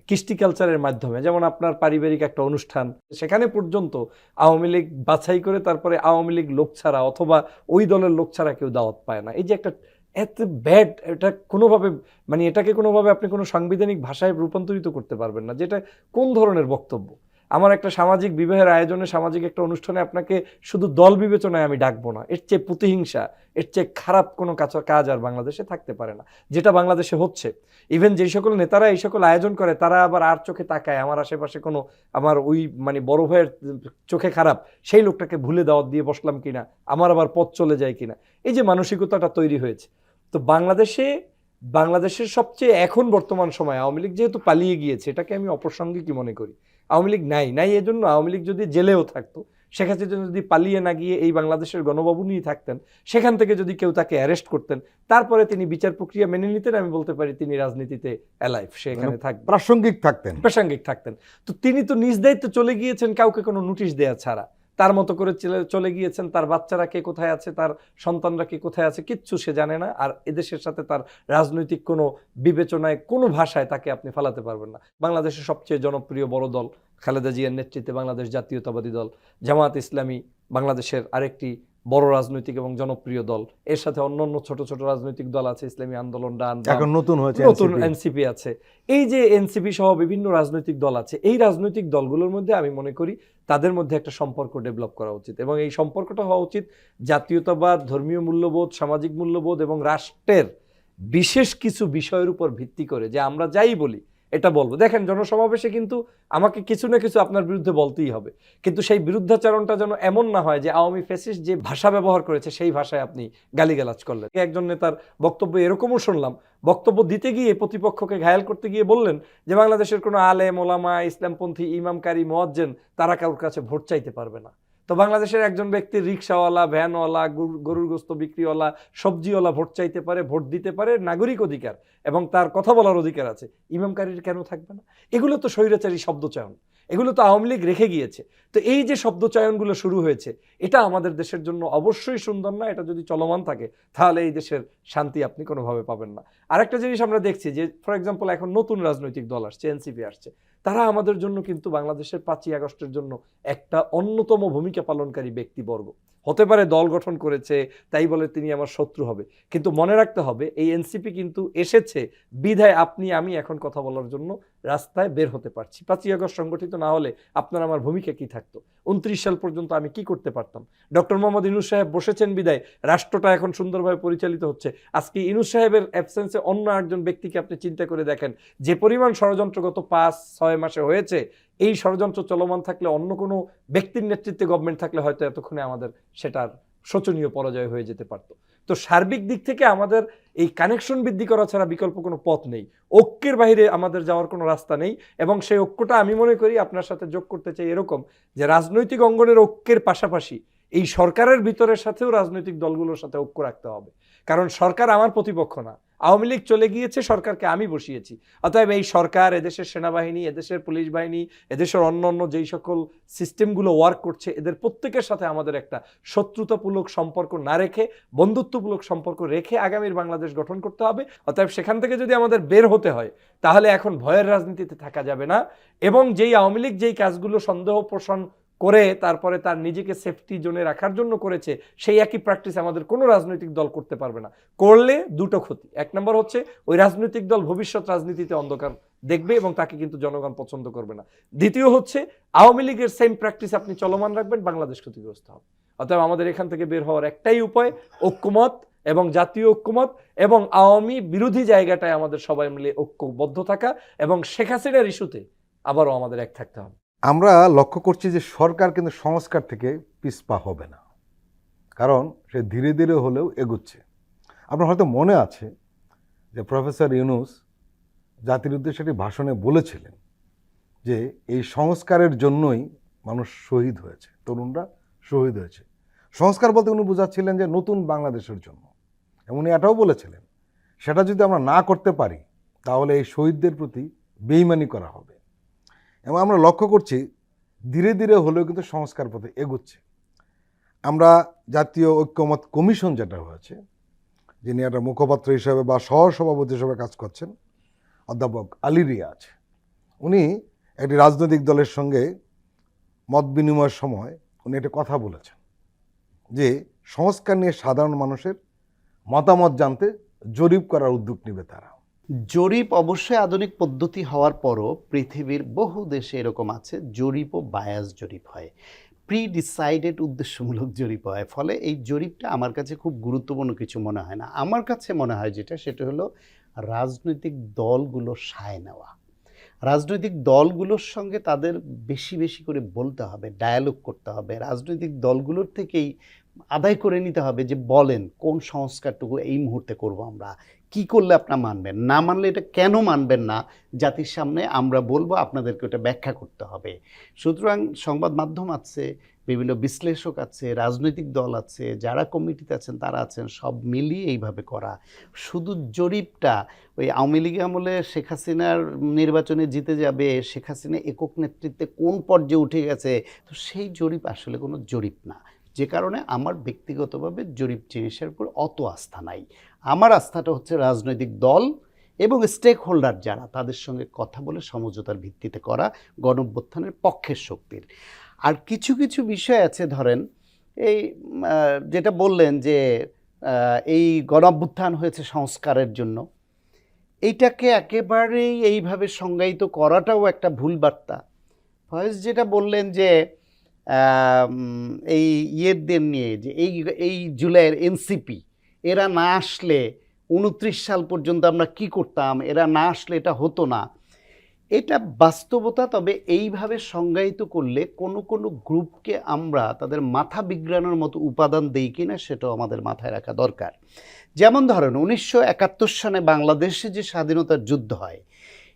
কৃষ্টি কালচারের মাধ্যমে। যেমন আপনার পারিবারিক একটা অনুষ্ঠান, সেখানে পর্যন্ত আওয়ামী লীগ বাছাই করে তারপরে আওয়ামী লীগ লোক ছাড়া অথবা ওই দলের লোক ছাড়া কেউ দাওয়াত পায় না। এই যে একটা এত ব্যাড, এটা কোনোভাবে এটাকে কোনোভাবে আপনি কোনো সাংবিধানিক ভাষায় রূপান্তরিত করতে পারবেন না, যেটা কোন ধরনের বক্তব্য। আমার একটা সামাজিক বিবাহের আয়োজনে, সামাজিক একটা অনুষ্ঠানে আপনাকে শুধু দল বিবেচনায় আমি ডাকবো না, এর চেয়ে প্রতিহিংসা, এর চেয়ে খারাপ কোনো কাজ আর বাংলাদেশে থাকতে পারে না, যেটা বাংলাদেশে হচ্ছে। ইভেন যেই সকল নেতারা এই সকল আয়োজন করে, তারা আবার আর চোখে তাকায় আমার আশেপাশে কোনো আমার ওই বড় ভাইয়ের চোখে খারাপ সেই লোকটাকে ভুলে দাওয়াত দিয়ে বসলাম কিনা, আমার আবার পথ চলে যায় কিনা, এই যে মানসিকতাটা তৈরি হয়েছে। তো বাংলাদেশের সবচেয়ে এখন বর্তমান সময় আওয়ামী লীগ যেহেতু পালিয়ে গিয়েছে, এটাকে আমি অপ্রাসঙ্গিকই মনে করি। আওয়ামী লীগ নাই এজন্য, আওয়ামী লীগ যদি জেলেও থাকতো, শেখ হাসিনা যদি পালিয়ে না গিয়ে এই বাংলাদেশের গণভবনেই থাকতেন, সেখান থেকে যদি কেউ তাকে অ্যারেস্ট করতেন, তারপরে তিনি বিচার প্রক্রিয়া মেনে নিতেন, আমি বলতে পারি তিনি রাজনীতিতে অ্যালাইভ, সে এখানে থাকবেন, প্রাসঙ্গিক থাকতেন। তো তিনি তো নিজ দায়িত্বে চলে গিয়েছেন কাউকে কোনো নোটিশ দেয়া ছাড়া। তার মতো করে চলে গিয়েছেন, তার বাচ্চারা কে কোথায় আছে, তার সন্তানরা কে কোথায় আছে, কিচ্ছু সে জানে না। আর এদেশের সাথে তার রাজনৈতিক কোনো বিবেচনায়, কোনো ভাষায় তাকে আপনি ফালাতে পারবেন না। বাংলাদেশের সবচেয়ে জনপ্রিয় বড় দল খালেদা জিয়ার নেতৃত্বে বাংলাদেশ জাতীয়তাবাদী দল, জামাত ইসলামী বাংলাদেশের আরেকটি বড় রাজনৈতিক এবং জনপ্রিয় দল। এর সাথে অন্যান্য ছোট ছোট রাজনৈতিক দল আছে, ইসলামী আন্দোলন, ডান, এখন নতুন হয়েছে নতুন NCP এনসিপি আছে। এই যে এনসিপি সহ বিভিন্ন রাজনৈতিক দল আছে, এই রাজনৈতিক দলগুলোর মধ্যে আমি মনে করি তাদের মধ্যে একটা সম্পর্ক ডেভেলপ করা উচিত, এবং এই সম্পর্কটা হওয়া উচিত জাতীয়তাবাদ, ধর্মীয় মূল্যবোধ, সামাজিক মূল্যবোধ এবং রাষ্ট্রের বিশেষ কিছু বিষয়ের উপর ভিত্তি করে, যে আমরা যাই বলি এটা বলবো। দেখেন, জনসমাবেশে কিন্তু আমাকে কিছু না কিছু আপনার বিরুদ্ধে বলতেই হবে, কিন্তু সেই বিরুদ্ধাচরণটা যেন এমন না হয় যে আওয়ামী ফ্যাসিস্ট যে ভাষা ব্যবহার করেছে সেই ভাষায় আপনি গালিগালাজ করলেন। একজন নেতার বক্তব্য এরকমও শুনলাম, বক্তব্য দিতে গিয়ে প্রতিপক্ষকে ঘায়াল করতে গিয়ে বললেন যে বাংলাদেশের কোনো আলেম, ওলামা, ইসলামপন্থী, ইমামকারী, মুয়াজ্জিন তারা কারোর কাছে ভোট চাইতে পারবে না। তো বাংলাদেশের একজন ব্যক্তির রিক্সাওয়ালা, ভ্যানওয়ালা, গরুর গোস্ত বিক্রিওয়ালা, সবজিওয়ালা ভোট চাইতে পারে, ভোট দিতে পারে, নাগরিক অধিকার এবং তার কথা বলার অধিকার আছে। ইমামকারীর কেন থাকবে না? এগুলো তো স্বৈরাচারী শব্দচয়ন, এগুলো তো আওয়ামী লীগ রেখে গিয়েছে। তো এই যে শব্দচয়নগুলো শুরু হয়েছে, এটা আমাদের দেশের জন্য অবশ্যই সুন্দর না। এটা যদি চলমান থাকে তাহলে এই দেশের শান্তি আপনি কোনোভাবে পাবেন না। আরেকটা জিনিস আমরা দেখছি যে, ফর এক্সাম্পল, এখন নতুন রাজনৈতিক দল আসছে, এনসিপি আসছে, তারা আমাদের জন্য কিন্তু বাংলাদেশের 5ই আগস্টের জন্য একটা অন্যতম ভূমিকা পালনকারী ব্যক্তিবর্গ। হতে পারে দল গঠন করেছে তাই বলে তিনি আমার শত্রু হবে, কিন্তু মনে রাখতে হবে এই এনসিপি কিন্তু এসেছে বিধায় আপনি আমি এখন কথা বলার জন্য রাস্তায় বের হতে পারছি। 5ই আগস্ট সংগঠিত না হলে আপনার আমার ভূমিকা কি থাকতো? 29 সাল পর্যন্ত আমি কি করতে পারতাম? ডক্টর মোহাম্মদ ইউনূস সাহেব বসেছেন বিদায় রাষ্ট্রটা এখন সুন্দরভাবে পরিচালিত হচ্ছে। আজকে ইউনূস সাহেবের অ্যাবসেন্সে অন্য একজন ব্যক্তিকে আপনি চিন্তা করে দেখেন, যে পরিমাণ ষড়যন্ত্র গত 5-6 মাসে হয়েছে, এই ষড়যন্ত্র চলমান থাকলে, অন্য কোনো ব্যক্তির নেতৃত্বে গভর্নমেন্ট থাকলে হয়তো এতক্ষণে আমাদের সেটার শোচনীয় পরাজয় হয়ে যেতে পারতো। তো সার্বিক দিক থেকে আমাদের এই কানেকশন বৃদ্ধি করা ছাড়া বিকল্প কোনো পথ নেই। ঐক্যের বাইরে আমাদের যাওয়ার কোনো রাস্তা নেই, এবং সেই ঐক্যটা আমি মনে করি আপনার সাথে যোগ করতে চাই এরকম, যে রাজনৈতিক অঙ্গনের ঐক্যের পাশাপাশি এই সরকারের ভিতরের সাথেও রাজনৈতিক দলগুলোর সাথে ঐক্য রাখতে হবে। কারণ সরকার আমার প্রতিপক্ষ না, আওয়ামী লীগ চলে গিয়েছে, সরকারকে আমি বসিয়েছি। অতএব এই সরকার, এদেশের সেনাবাহিনী, এদেশের পুলিশ বাহিনী, এদেশের অন্য যেই সকল সিস্টেমগুলো ওয়ার্ক করছে, এদের প্রত্যেকের সাথে আমাদের একটা শত্রুতামূলক সম্পর্ক না রেখে, বন্ধুত্বমূলক সম্পর্ক রেখে আগামীর বাংলাদেশ গঠন করতে হবে। অতএব সেখান থেকে যদি আমাদের বের হতে হয় তাহলে এখন ভয়ের রাজনীতিতে থাকা যাবে না, এবং যেই আওয়ামী লীগ যেই কাজগুলো সন্দেহ পোষণ করে তারপরে তার নিজেকে সেফটি জোনে রাখার জন্য করেছে, সেই একই প্র্যাকটিস আমাদের কোনো রাজনৈতিক দল করতে পারবে না। করলে দুটো ক্ষতি। 1 নম্বর হচ্ছে ওই রাজনৈতিক দল ভবিষ্যৎ রাজনীতিতে অন্ধকার দেখবে এবং তাকে কিন্তু জনগণ পছন্দ করবে না। দ্বিতীয় হচ্ছে আওয়ামী লীগের সেম প্র্যাকটিস আপনি চলমান রাখবেন, বাংলাদেশ ক্ষতিগ্রস্ত হবে। অতএব আমাদের এখান থেকে বের হওয়ার একটাই উপায়, ঐক্যমত এবং জাতীয় ঐক্যমত, এবং আওয়ামী বিরোধী জায়গাটায় আমাদের সবাই মিলে ঐক্যবদ্ধ থাকা, এবং শেখ হাসিনার ইস্যুতে আবারও আমাদের এক থাকতে হবে। আমরা লক্ষ্য করছি যে সরকার কিন্তু সংস্কার থেকে পিছপা হবে না, কারণ সে ধীরে ধীরে হলেও এগুচ্ছে। আপনার হয়তো মনে আছে যে প্রফেসর ইউনূস জাতির উদ্দেশ্যে একটি ভাষণে বলেছিলেন যে এই সংস্কারের জন্যই মানুষ শহীদ হয়েছে, তরুণরা শহীদ হয়েছে। সংস্কার বলতে উনি বোঝাচ্ছিলেন যে নতুন বাংলাদেশের জন্য। এবং উনি এটাও বলেছিলেন, সেটা যদি আমরা না করতে পারি তাহলে এই শহীদদের প্রতি বেইমানি করা হবে। এবং আমরা লক্ষ্য করছি ধীরে ধীরে হলেও কিন্তু সংস্কার পথে এগুচ্ছে। আমরা জাতীয় ঐক্যমত কমিশন যেটা হয়েছে, যিনি একটা মুখপাত্র হিসাবে বা সহসভাপতি হিসাবে কাজ করছেন, অধ্যাপক আলী রিয়াজ, উনি একটি রাজনৈতিক দলের সঙ্গে মত বিনিময়ের সময় উনি একটা কথা বলেছেন যে সংস্কার নিয়ে সাধারণ মানুষের মতামত জানতে জরিপ করার উদ্যোগ নেবে তারা। জরিপ অবশ্যই আধুনিক পদ্ধতি হওয়ার পরও পৃথিবীর বহু দেশে এরকম আছে, জরিপ ও বায়াস জরিপ হয়, প্রি ডিসাইডেড উদ্দেশ্যমূলক জরিপ হয়। ফলে এই জরিপটা আমার কাছে খুব গুরুত্বপূর্ণ কিছু মনে হয় না। আমার কাছে মনে হয় সেটা হলো রাজনৈতিক দলগুলো সায় নেওয়া। রাজনৈতিক দলগুলোর সঙ্গে তাদের বেশি বেশি করে বলতে হবে, ডায়ালগ করতে হবে। রাজনৈতিক দলগুলোর থেকেই আদায় করে নিতে হবে যে বলেন কোন সংস্কারটুকু এই মুহূর্তে করব, আমরা কি করলে আপনারা মানবেন, না মানলে এটা কেন মানবেন না, জাতির সামনে আমরা বলবো, আপনাদেরকে ওটা ব্যাখ্যা করতে হবে। সুতরাং সংবাদ মাধ্যম আছে, বিভিন্ন বিশ্লেষক আছে, রাজনৈতিক দল আছে, যারা কমিটিতে আছেন তারা আছেন, সব মিলিয়ে এইভাবে করা। শুধু জরিপটা ওই আওয়ামী লীগ আমলে শেখ হাসিনার নির্বাচনে জিতে যাবে, শেখ হাসিনা একক নেতৃত্বে কোন পর্যায়ে উঠে গেছে, তো সেই জরিপ আসলে কোনো জরিপ না। যে কারণে আমার ব্যক্তিগতভাবে জরিপ জিনিসের উপর অত আস্থা নাই। আমার আস্থাটা হচ্ছে রাজনৈতিক দল এবং স্টেক হোল্ডার যারা, তাদের সঙ্গে কথা বলে সমঝোতার ভিত্তিতে করা গণঅভ্যুত্থানের পক্ষের শক্তির। আর কিছু কিছু বিষয় আছে, ধরেন এই যেটা বললেন যে এই গণঅভ্যুত্থান হয়েছে সংস্কারের জন্য, এইটাকে একেবারেই এইভাবে সংজ্ঞায়িত করাটাও একটা ভুল বার্তা। ফয়েজ যেটা বললেন যে এই ইয়েদের নিয়ে যে এই জুলাইয়ের এনসিপি এরা না আসলে 29 সাল পর্যন্ত আমরা কি করতাম, এরা না আসলে এটা হতো না, এটা বাস্তবতা। তবে এইভাবে সংজ্ঞায়িত করলে কোনো কোনো গ্রুপকে আমরা তাদের মাথা বিগড়ানোর মতো উপাদান দেই কিনা সেটাও আমাদের মাথায় রাখা দরকার। যেমন ধরেন 1971 সালে বাংলাদেশে যে স্বাধীনতার যুদ্ধ হয়,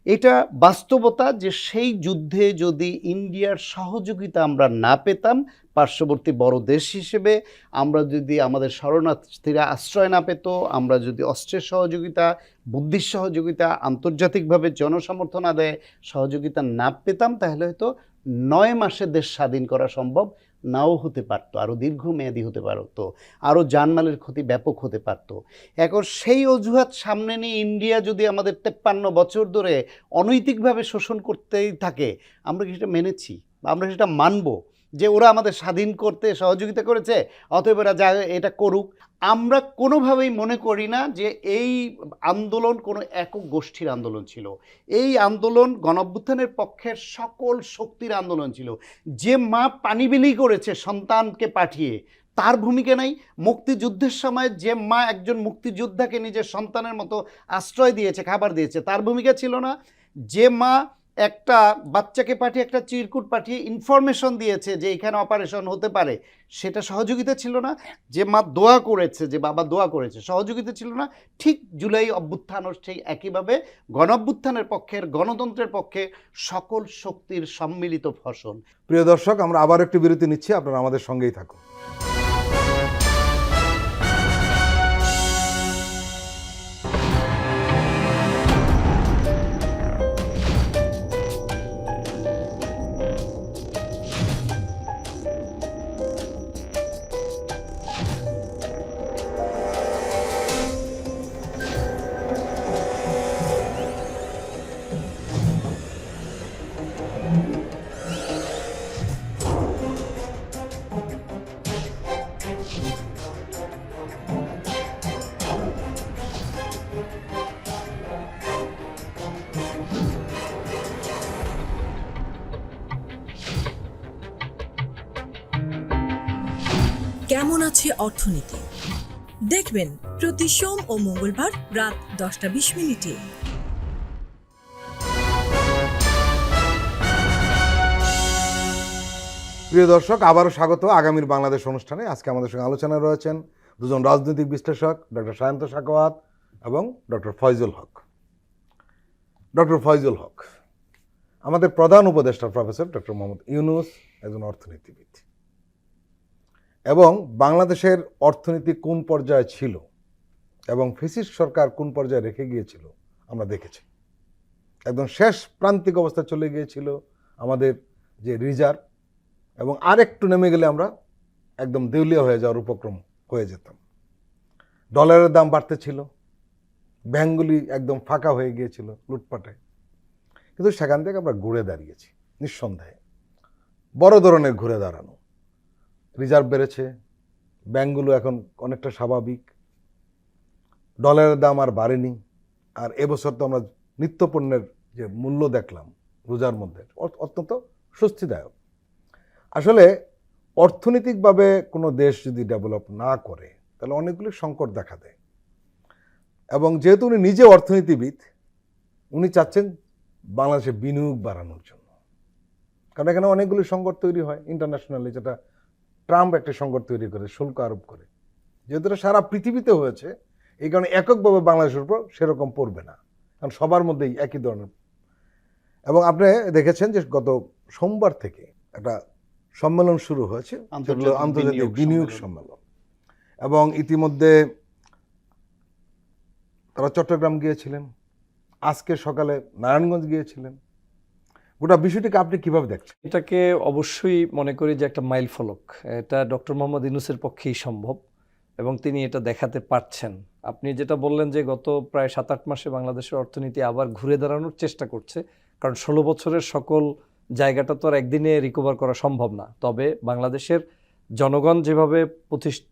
এটা বাস্তবতা যে সেই যুদ্ধে যদি ইন্ডিয়ার সহযোগিতা আমরা না পেতাম, পার্শ্ববর্তী বড় দেশ হিসেবে আমরা যদি আমাদের শরণার্থীরা আশ্রয় না পেত, আমরা যদি অস্ত্রের সহযোগিতা, বুদ্ধির সহযোগিতা, আন্তর্জাতিকভাবে জনসমর্থন আদায়ে সহযোগিতা না পেতাম, তাহলে হয়তো 9 মাসে দেশ স্বাধীন করা সম্ভব নাও হতে পারতো, আরও দীর্ঘমেয়াদী হতে পারতো, আরও জানমালের ক্ষতি ব্যাপক হতে পারতো। এখন সেই অজুহাত সামনে নিয়ে ইন্ডিয়া যদি আমাদের 53 বছর ধরে অনৈতিকভাবে শোষণ করতেই থাকে, আমরা কি সেটা মেনেছি বা আমরা সেটা মানবো যে ওরা আমাদের স্বাধীন করতে সহযোগিতা করেছে, অতএব ওরা যা এটা করুক? আমরা কোনোভাবেই মনে করি না যে এই আন্দোলন কোনো একক গোষ্ঠীর আন্দোলন ছিল। এই আন্দোলন গণঅভ্যুত্থানের পক্ষের সকল শক্তির আন্দোলন ছিল। যে মা পানি বিলি করেছে সন্তানকে পাঠিয়ে, তার ভূমিকা নাই? মুক্তিযুদ্ধের সময় যে মা একজন মুক্তিযোদ্ধাকে নিজের সন্তানের মতো আশ্রয় দিয়েছে, খাবার দিয়েছে, তার ভূমিকা ছিল না? যে মা একটা বাচ্চাকে পাঠিয়ে, একটা চিরকুট পাঠিয়ে ইনফরমেশন দিয়েছে যে এখানে অপারেশন হতে পারে, সেটা সহযোগিতা ছিল না? যে মা দোয়া করেছে, যে বাবা দোয়া করেছে, সহযোগিতা ছিল না? ঠিক জুলাই অভ্যুত্থানও সেই একইভাবে গণঅভ্যুত্থানের পক্ষের, গণতন্ত্রের পক্ষে সকল শক্তির সম্মিলিত ফসল। প্রিয় দর্শক, আমরা আবার একটি বিরতি নিচ্ছি, আপনারা আমাদের সঙ্গেই থাকুন। কেমন আছে অর্থনীতি দেখবেন প্রতি সোম ও মঙ্গলবার রাত 10:20 প্রিয় দর্শক, আবারও স্বাগত আগামীর বাংলাদেশ অনুষ্ঠানে। আজকে আমাদের সঙ্গে আলোচনায় রয়েছেন দুজন রাজনৈতিক বিশ্লেষক, ডক্টর সায়ন্ত সাখাওয়াত এবং ডক্টর ফয়জুল হক। ডক্টর ফয়জুল হক, আমাদের প্রধান উপদেষ্টা প্রফেসর ডক্টর মোহাম্মদ ইউনূস একজন অর্থনীতিবিদ, এবং বাংলাদেশের অর্থনীতি কোন পর্যায়ে ছিল এবং ফ্যাসিস্ট সরকার কোন পর্যায়ে রেখে গিয়েছিল আমরা দেখেছি। একদম শেষ প্রান্তিক অবস্থা চলে গিয়েছিল আমাদের যে রিজার্ভ, এবং আরেকটু নেমে গেলে আমরা একদম দেউলিয়া হয়ে যাওয়ার উপক্রম হয়ে যেতাম। ডলারের দাম বাড়তে ছিল, ব্যাংকগুলি একদম ফাঁকা হয়ে গিয়েছিল লুটপাটে। কিন্তু সেখান থেকে আমরা ঘুরে দাঁড়িয়েছি, নিঃসন্দেহে বড় ধরনের ঘুরে দাঁড়ানো। রিজার্ভ বেড়েছে, ব্যাংকগুলো এখন অনেকটা স্বাভাবিক, ডলারের দাম আর বাড়েনি। আর এবছর তো আমরা নিত্যপণ্যের যে মূল্য দেখলাম রোজার মধ্যে, অত্যন্ত স্বস্তিদায়ক। আসলে অর্থনৈতিকভাবে কোনো দেশ যদি ডেভেলপ না করে তাহলে অনেকগুলি সংকট দেখা দেয়। এবং যেহেতু উনি নিজে অর্থনীতিবিদ, উনি চাচ্ছেন বাংলাদেশে বিনিয়োগ বাড়ানোর জন্য, কারণ এখানে অনেকগুলি সংকট তৈরি হয় ইন্টারন্যাশনালি, যেটা ট্রাম্প একটা সংকট তৈরি করে শুল্ক আরোপ করে। যেহেতু এটা সারা পৃথিবীতে হয়েছে, এই কারণে এককভাবে বাংলাদেশের উপর সেরকম পড়বে না, কারণ সবার মধ্যেই একই ধরনের। এবং আপনি দেখেছেন যে গত সোমবার থেকে একটা সম্মেলন শুরু হয়েছে, আন্তর্জাতিক বিনিয়োগ সম্মেলন। এবং ইতিমধ্যে তারা চট্টগ্রাম গিয়েছিলেন, আজকে সকালে নারায়ণগঞ্জ গিয়েছিলেন। গোটা বিষয়টিকে আপনি কিভাবে দেখছেন? এটাকে অবশ্যই মনে করি যে একটা মাইল ফলক। এটা ডক্টর মোহাম্মদ ইউনূসের পক্ষেই সম্ভব এবং তিনি এটা দেখাতে পারছেন। আপনি যেটা বললেন যে গত প্রায় 7-8 মাসে বাংলাদেশের অর্থনীতি আবার ঘুরে দাঁড়ানোর চেষ্টা করছে, কারণ 16 বছরের সকল জায়গাটা তো আর একদিনে রিকভার করা সম্ভব না। তবে বাংলাদেশের জনগণ যেভাবে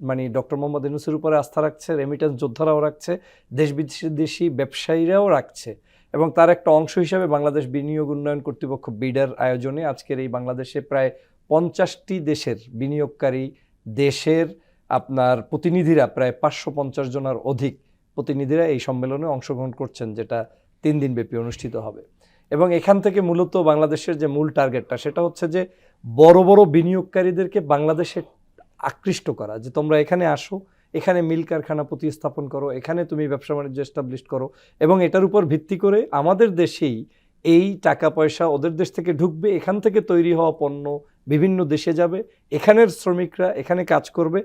মানে ডক্টর মোহাম্মদ ইউনূসের উপরে আস্থা রাখছে, রেমিটেন্স যোদ্ধারাও রাখছে, দেশ বিদেশি ব্যবসায়ীরাও রাখছে, এবং তার একটা অংশ হিসাবে বাংলাদেশ বিনিয়োগ উন্নয়ন কর্তৃপক্ষ বিডার আয়োজনে আজকের এই বাংলাদেশে প্রায় 50টি দেশের বিনিয়োগকারী দেশের আপনার প্রতিনিধিরা, প্রায় 550 জনের অধিক প্রতিনিধিরা এই সম্মেলনে অংশগ্রহণ করছেন, যেটা 3 দিন ব্যাপী অনুষ্ঠিত হবে। এবং এখান থেকে মূলত বাংলাদেশের যে মূল টার্গেটটা সেটা হচ্ছে যে বড় বড় বিনিয়োগকারীদেরকে বাংলাদেশে আকৃষ্ট করা, যে তোমরা এখানে আসো, এখানে মিল কারখানা প্রতিস্থাপন করো, এখানে তুমি ব্যবসা বাণিজ্য এস্টাবলিশ করো, এবং এটার উপর ভিত্তি করে আমাদের দেশেই এই টাকা পয়সা ওদের দেশ থেকে ঢুকবে, এখান থেকে তৈরি হওয়া পণ্য বিভিন্ন দেশে যাবে, এখানের শ্রমিকরা এখানে কাজ করবে,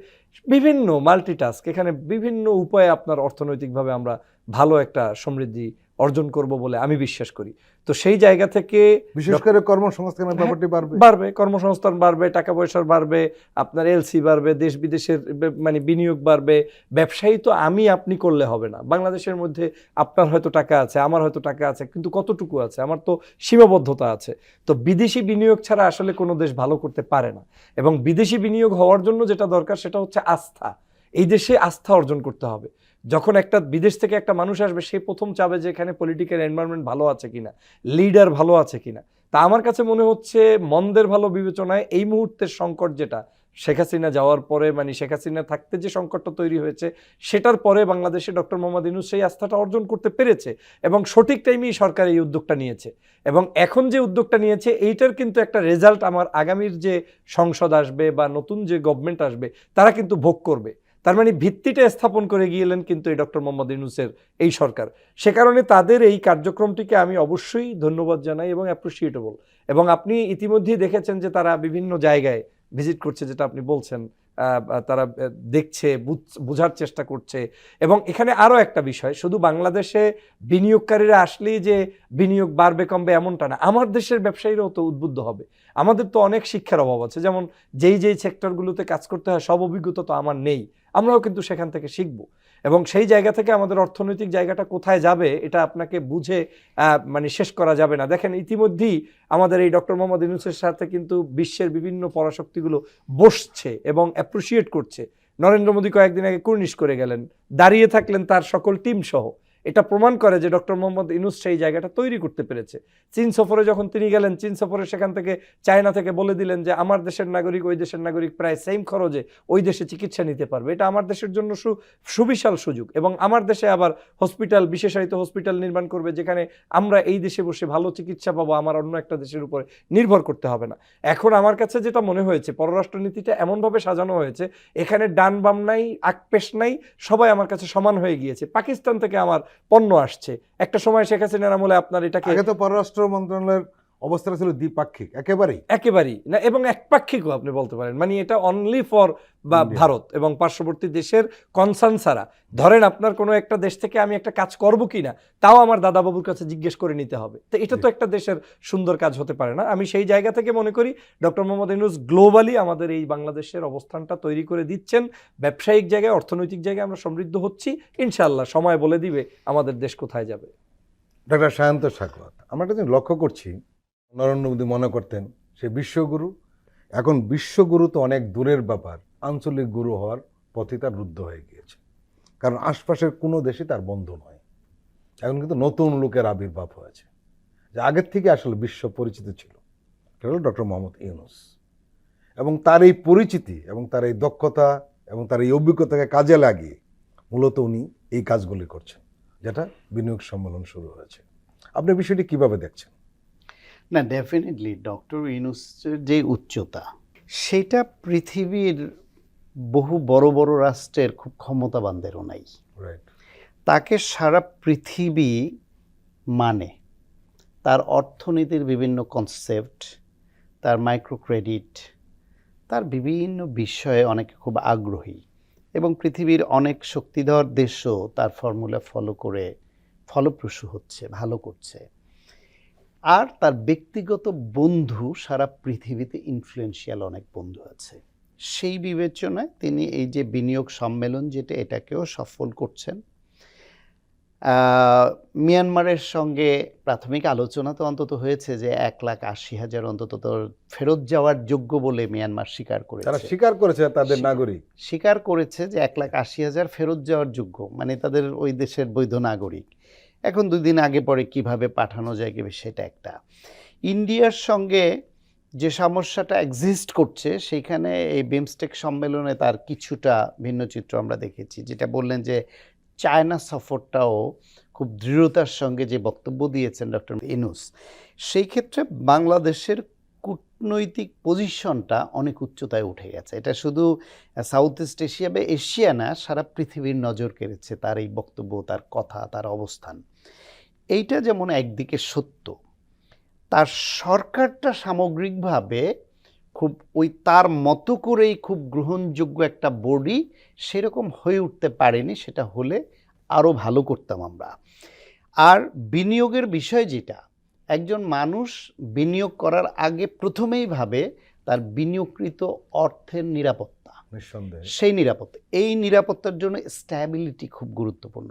বিভিন্ন মাল্টিটাস্ক, এখানে বিভিন্ন উপায়ে আপনার অর্থনৈতিকভাবে আমরা ভালো একটা সমৃদ্ধি অর্জন করব বলে আমি বিশ্বাস করি। তো সেই জায়গা থেকে বিশেষ করে কর্মসংস্থানের ব্যাপারটি বাড়বে, কর্মসংস্থান বাড়বে, টাকা পয়সার বাড়বে, আপনার এলসি বাড়বে, দেশ বিদেশের মানে বিনিয়োগ বাড়বে। ব্যবসায়ী তো আপনি করলে হবে না। বাংলাদেশের মধ্যে আপনার হয়তো টাকা আছে, আমার হয়তো টাকা আছে, কিন্তু কতটুকু আছে? আমার তো সীমাবদ্ধতা আছে। তো বিদেশি বিনিয়োগ ছাড়া আসলে কোনো দেশ ভালো করতে পারে না। এবং বিদেশি বিনিয়োগ হওয়ার জন্য যেটা দরকার সেটা হচ্ছে আস্থা। এই দেশে আস্থা অর্জন করতে হবে। যখন একটা বিদেশ থেকে একটা মানুষ আসবে, সে প্রথম চাবে যে এখানে পলিটিক্যাল এনভায়রনমেন্ট ভালো আছে কিনা, লিডার ভালো আছে কিনা। তা আমার কাছে মনে হচ্ছে মন্দের ভালো বিবেচনায় এই মুহূর্তের সংকট যেটা শেখ হাসিনা যাওয়ার পরে, মানে শেখ হাসিনা থাকতে যে সংকটটা তৈরি হয়েছে, সেটার পরে বাংলাদেশে ডক্টর মোহাম্মদ ইউনূস সেই আস্থাটা অর্জন করতে পেরেছে এবং সঠিক টাইমেই সরকার এই উদ্যোগটা নিয়েছে। এবং এখন যে উদ্যোগটা নিয়েছে এইটার কিন্তু একটা রেজাল্ট আমার আগামীর যে সংসদ আসবে বা নতুন যে গভর্নমেন্ট আসবে তারা কিন্তু ভোগ করবে। তার মানে ভিত্তিটা স্থাপন করে গিয়েলেন কিন্তু এই ডক্টর মোহাম্মদ ইউনূসের এই সরকার। সে কারণে তাদের এই কার্যক্রমটিকে আমি অবশ্যই ধন্যবাদ জানাই এবং অ্যাপ্রিসিয়েটেবল। এবং আপনি ইতিমধ্যেই দেখেছেন যে তারা বিভিন্ন জায়গায় ভিজিট করছে, যেটা আপনি বলছেন, তারা দেখছে, বোঝার চেষ্টা করছে। এবং এখানে আরও একটা বিষয়, শুধু বাংলাদেশে বিনিয়োগকারীরা আসলেই যে বিনিয়োগ বাড়বে কমবে এমনটা না, আমার দেশের ব্যবসায়ীরাও তো উদ্বুদ্ধ হবে। আমাদের তো অনেক শিক্ষার অভাব আছে, যেমন যেই সেক্টরগুলোতে কাজ করতে হয় সব অভিজ্ঞতা তো আমার নেই, আমরাও কিন্তু সেখান থেকে শিখব। এবং সেই জায়গা থেকে আমাদের অর্থনৈতিক জায়গাটা কোথায় যাবে এটা আপনাকে বুঝে মানে শেষ করা যাবে না। দেখেন ইতিমধ্যেই আমাদের এই ডক্টর মোহাম্মদ ইউনূসের সাথে কিন্তু বিশ্বের বিভিন্ন পরাশক্তিগুলো বসছে এবং অ্যাপ্রিসিয়েট করছে। নরেন্দ্র মোদী কয়েকদিন আগে কুর্নিশ করে গেলেন, দাঁড়িয়ে থাকলেন তার সকল টিম সহ। এটা প্রমাণ করে যে ডক্টর মোহাম্মদ ইউনূস সেই জায়গাটা তৈরি করতে পেরেছে। চীন সফরে যখন তিনি গেলেন, চীন সফরে সেখান থেকে চায়না থেকে বলে দিলেন যে আমার দেশের নাগরিক ওই দেশের নাগরিক প্রায় সেম খরচে ওই দেশে চিকিৎসা নিতে পারবে। এটা আমার দেশের জন্য সুবিশাল সুযোগ। এবং আমার দেশে আবার হসপিটাল, বিশেষায়িত হসপিটাল নির্মাণ করবে, যেখানে আমরা এই দেশে বসে ভালো চিকিৎসা পাবো, আমার অন্য একটা দেশের উপরে নির্ভর করতে হবে না। এখন আমার কাছে যেটা মনে হয়েছে, পররাষ্ট্রনীতিটা এমনভাবে সাজানো হয়েছে, এখানে ডান বাম নাই, আকপেশ নাই, সবাই আমার কাছে সমান হয়ে গিয়েছে। পাকিস্তান থেকে আমার পণ্য আসছে। একটা সময় শেখ হাসিনার আমলে আপনার এটাকে, আগে তো পররাষ্ট্র মন্ত্রণালয়ের অবস্থা ছিল দ্বিপাক্ষিক, একেবারেই না, এবং একপাক্ষিকও আপনি বলতে পারেন। মানে এটা অনলি ফর বা ভারত এবং পার্শ্ববর্তী দেশের কনসার্ন ছাড়া। ধরেন আপনার কোনো একটা দেশ থেকে আমি একটা কাজ করব কিনা তাও আমার দাদাবাবুর কাছে জিজ্ঞেস করে নিতে হবে। তো এটা তো একটা দেশের সুন্দর কাজ হতে পারে না। আমি সেই জায়গা থেকে মনে করি ডক্টর মোহাম্মদ ইউনূস গ্লোবালি আমাদের এই বাংলাদেশের অবস্থানটা তৈরি করে দিচ্ছেন। ব্যবসায়িক জায়গায়, অর্থনৈতিক জায়গায় আমরা সমৃদ্ধ হচ্ছি। ইনশাআল্লাহ সময় বলে দিবে আমাদের দেশ কোথায় যাবে। ডক্টর সায়ন্ত সাখাওয়াত, আমরা একটা জিনিস লক্ষ্য করছি, নরেন্দ্র মোদী মনে করতেন সে বিশ্বগুরু, এখন বিশ্বগুরু তো অনেক দূরের ব্যাপার, আঞ্চলিক গুরু হওয়ার পথে তার রুদ্ধ হয়ে গিয়েছে। কারণ আশপাশের কোনো দেশই তার বন্ধু নয়। এখন কিন্তু নতুন লোকের আবির্ভাব হয়েছে, যে আগের থেকে আসলে বিশ্ব পরিচিত ছিল, সেটা হলো ডক্টর মোহাম্মদ ইউনূস। এবং তার এই পরিচিতি এবং তার এই দক্ষতা এবং তার এই অভিজ্ঞতাকে কাজে লাগিয়ে মূলত উনি এই কাজগুলি করছেন, যেটা বিনিয়োগ সম্মেলন শুরু হয়েছে। আপনি বিষয়টি কিভাবে দেখছেন? না, ডেফিনেটলি ডক্টর ইউনূসের যে উচ্চতা, সেটা পৃথিবীর বহু বড় বড় রাষ্ট্রের খুব ক্ষমতাবানদেরও নাই। রাইট। তাকে সারা পৃথিবী মানে, তার অর্থনীতির বিভিন্ন কনসেপ্ট, তার মাইক্রো ক্রেডিট, তার বিভিন্ন বিষয়ে অনেকে খুব আগ্রহী এবং পৃথিবীর অনেক শক্তিধর দেশও তার ফর্মুলা ফলো করে ফলপ্রসূ হচ্ছে, ভালো করছে। আর তার ব্যক্তিগত বন্ধু সারা পৃথিবীতে ইনফ্লুয়েন্সিয়াল অনেক বন্ধু আছে। সেই বিবেচনায় তিনি এই যে বিনিয়োগ সম্মেলন যেটা, এটাকেও সফল করছেন। মিয়ানমারের সঙ্গে প্রাথমিক আলোচনা তো অন্তত হয়েছে যে 1,80,000 অন্তত তোর ফেরত যাওয়ার যোগ্য বলে মিয়ানমার স্বীকার তারা করেছে। স্বীকার করেছে তাদের নাগরিক স্বীকার করেছে যে 1,80,000 ফেরত যাওয়ার যোগ্য, মানে তাদের ওই দেশের বৈধ নাগরিক। এখন 2 দিন আগে পরে কিভাবে পাঠানো যায় সেটা একটা। ইন্ডিয়ার সঙ্গে যে সমস্যাটা এক্সিস্ট করছে সেইখানে এই বিমস্টেক সম্মেলনে তার কিছুটা ভিন্ন চিত্র আমরা দেখেছি। যেটা বললেন যে চায়না সফরটাও খুব দৃঢ়তার সঙ্গে যে বক্তব্য দিয়েছেন ডক্টর ইউনূস, সেই ক্ষেত্রে বাংলাদেশের কূটনৈতিক পজিশনটা অনেক উচ্চতায় উঠে গেছে। এটা শুধু সাউথ ইস্ট এশিয়া বা এশিয়া না, সারা পৃথিবীর নজর কেড়েছে তার এই বক্তব্য, তার কথা, তার অবস্থান। এইটা যেমন একদিকে সত্য, তার সরকারটা সামগ্রিকভাবে খুব ওই তার মতো করেই খুব গ্রহণযোগ্য একটা বডি সেরকম হয়ে উঠতে পারেনি। সেটা হলে আরও ভালো করতাম আমরা। আর বিনিয়োগের বিষয় যেটা, একজন মানুষ বিনিয়োগ করার আগে প্রথমেই ভাবে তার বিনিয়োগকৃত অর্থের নিরাপত্তা, নিঃসন্দেহে। সেই নিরাপত্তা, এই নিরাপত্তার জন্য স্ট্যাবিলিটি খুব গুরুত্বপূর্ণ।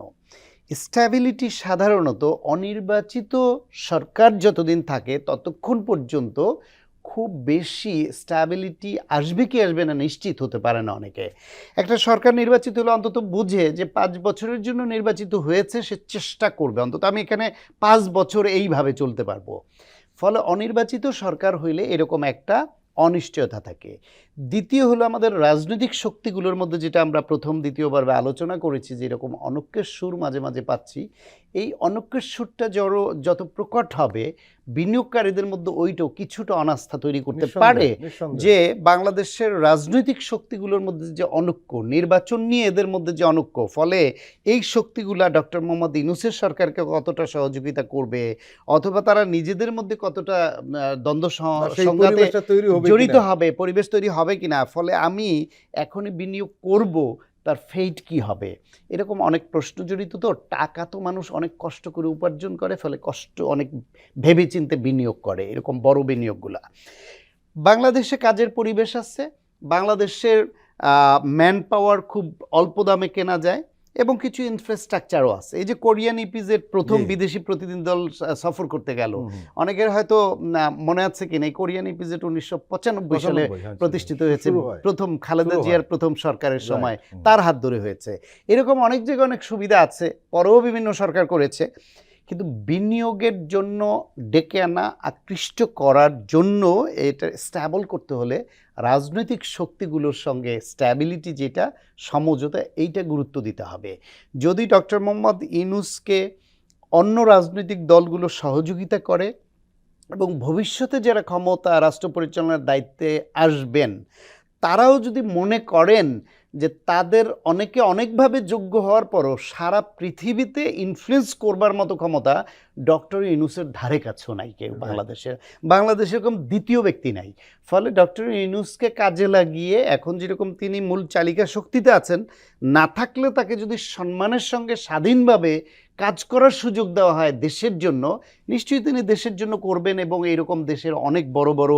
স্ট্যাবিলিটি সাধারণত অনির্বাচিত সরকার যতদিন থাকে ততক্ষণ পর্যন্ত খুব বেশি স্ট্যাবিলিটি আসবে কি আসবে না নিশ্চিত হতে পারে না অনেকে। একটা সরকার নির্বাচিত হলে অন্তত বুঝে যে 5 বছরের জন্য নির্বাচিত হয়েছে, সে চেষ্টা করবে অন্তত আমি এখানে 5 বছর এইভাবে চলতে পারবো। ফলে অনির্বাচিত সরকার হইলে এরকম একটা অনিশ্চয়তা থাকে। দ্বিতীয় হলো আমাদের রাজনৈতিক শক্তিগুলোর মধ্যে, যেটা আমরা প্রথম দ্বিতীয় পর্বে আলোচনা করেছি, যে এরকম অনৈক্যের সুর মাঝে মাঝে পাচ্ছি। এই অনৈক্যের সুরটা যত প্রকট হবে, বিনিয়োগকারীদের মধ্যে ওইটাও কিছুটা অনাস্থা তৈরি করতে পারে যে বাংলাদেশের রাজনৈতিক শক্তিগুলোর মধ্যে যে অনৈক্য, নির্বাচন নিয়ে এদের মধ্যে যে অনৈক্য, ফলে এই শক্তিগুলা ডক্টর মোহাম্মদ ইউনূসের সরকারকে কতটা সহযোগিতা করবে, অথবা তারা নিজেদের মধ্যে কতটা দ্বন্দ্ব সংঘাতে জড়িত হবে, পরিবেশ তৈরি হবে কিনা, ফলে আমি এখনই বিনিয়োগ করব, তার ফেট কি হবে, এরকম অনেক প্রশ্ন জড়িত। তো টাকা তো মানুষ অনেক কষ্ট করে উপার্জন করে, ফলে অনেক ভেবেচিন্তে বিনিয়োগ করে এরকম বড় বিনিয়োগগুলা। বাংলাদেশে কাজের পরিবেশ আছে, বাংলাদেশের ম্যান পাওয়ার খুব অল্প দামে কেনা যায় এবং কিছু ইনফ্রাস্ট্রাকচারও আছে। এই যে কোরিয়ান ইপিজেড প্রথম বিদেশি প্রতিনিধি দল সফর করতে গেল, অনেকের হয়তো মনে আছে কিনা, এই কোরিয়ান ইপিজেড 1995 সালে প্রতিষ্ঠিত হয়েছে, প্রথম খালেদা জিয়ার প্রথম সরকারের সময় তার হাত ধরে হয়েছে। এরকম অনেক জায়গায় অনেক সুবিধা আছে, পরেও বিভিন্ন সরকার করেছে। কিন্তু বিনিয়োগের জন্য ডেকে আনা, আকৃষ্ট করার জন্য এটা স্ট্যাবল করতে হলে রাজনৈতিক শক্তিগুলোর সঙ্গে স্ট্যাবিলিটি, যেটা সমঝোতা, এইটা গুরুত্ব দিতে হবে। যদি ডক্টর মোহাম্মদ ইউনূসকে অন্য রাজনৈতিক দলগুলো সহযোগিতা করে এবং ভবিষ্যতে যারা ক্ষমতা রাষ্ট্র পরিচালনার দায়িত্বে আসবেন তারাও যদি মনে করেন যে তাদের অনেকে অনেকভাবে যোগ্য হওয়ার পরও সারা পৃথিবীতে ইনফ্লুয়েন্স করবার মতো ক্ষমতা ডক্টর ইউনূসের ধারে কাছেও নাই কেউ বাংলাদেশে এরকম দ্বিতীয় ব্যক্তি নাই। ফলে ডক্টর ইউনূসকে কাজে লাগিয়ে এখন যেরকম তিনি মূল চালিকা শক্তিতে আছেন, না থাকলে তাকে যদি সম্মানের সঙ্গে স্বাধীনভাবে কাজ করার সুযোগ দেওয়া হয় দেশের জন্য, নিশ্চয়ই তিনি দেশের জন্য করবেন এবং এইরকম দেশের অনেক বড় বড়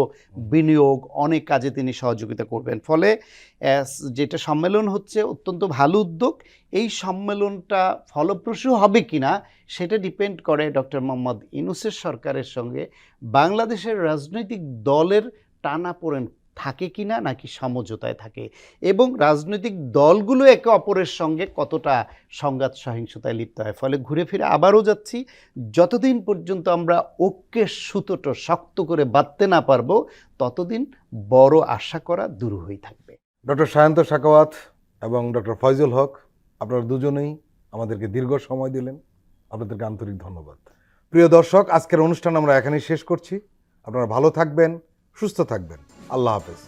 বিনিয়োগ, অনেক কাজে তিনি সহযোগিতা করবেন। ফলে যেটা সম্মেলন হচ্ছে অত্যন্ত ভালো উদ্যোগ। এই সম্মেলনটা ফলপ্রসূ হবে কিনা সেটা ডিপেন্ড করে ডক্টর মোহাম্মদ ইউনূসের সরকারের সঙ্গে বাংলাদেশের রাজনৈতিক দলের টানাপোড়েন থাকে কিনা, নাকি সমঝোতায় থাকে, এবং রাজনৈতিক দলগুলো একে অপরের সঙ্গে কতটা সংঘাত সহিংসতায় লিপ্ত হয়। ফলে ঘুরে ফিরে আবারও যাচ্ছি, যতদিন পর্যন্ত আমরা ঐক্যের সুতোটা শক্ত করে বাঁধতে না পারবো ততদিন বড় আশা করা দুরূহই থাকবে। ডক্টর সায়ন্ত সাখাওয়াত এবং ডক্টর ফয়জুল হক, আপনারা দুজনেই আমাদেরকে দীর্ঘ সময় দিলেন, আপনাদেরকে আন্তরিক ধন্যবাদ। প্রিয় দর্শক, আজকের অনুষ্ঠান আমরা এখানেই শেষ করছি। আপনারা ভালো থাকবেন, সুস্থ থাকবেন। আল্লাহ হাফেজ।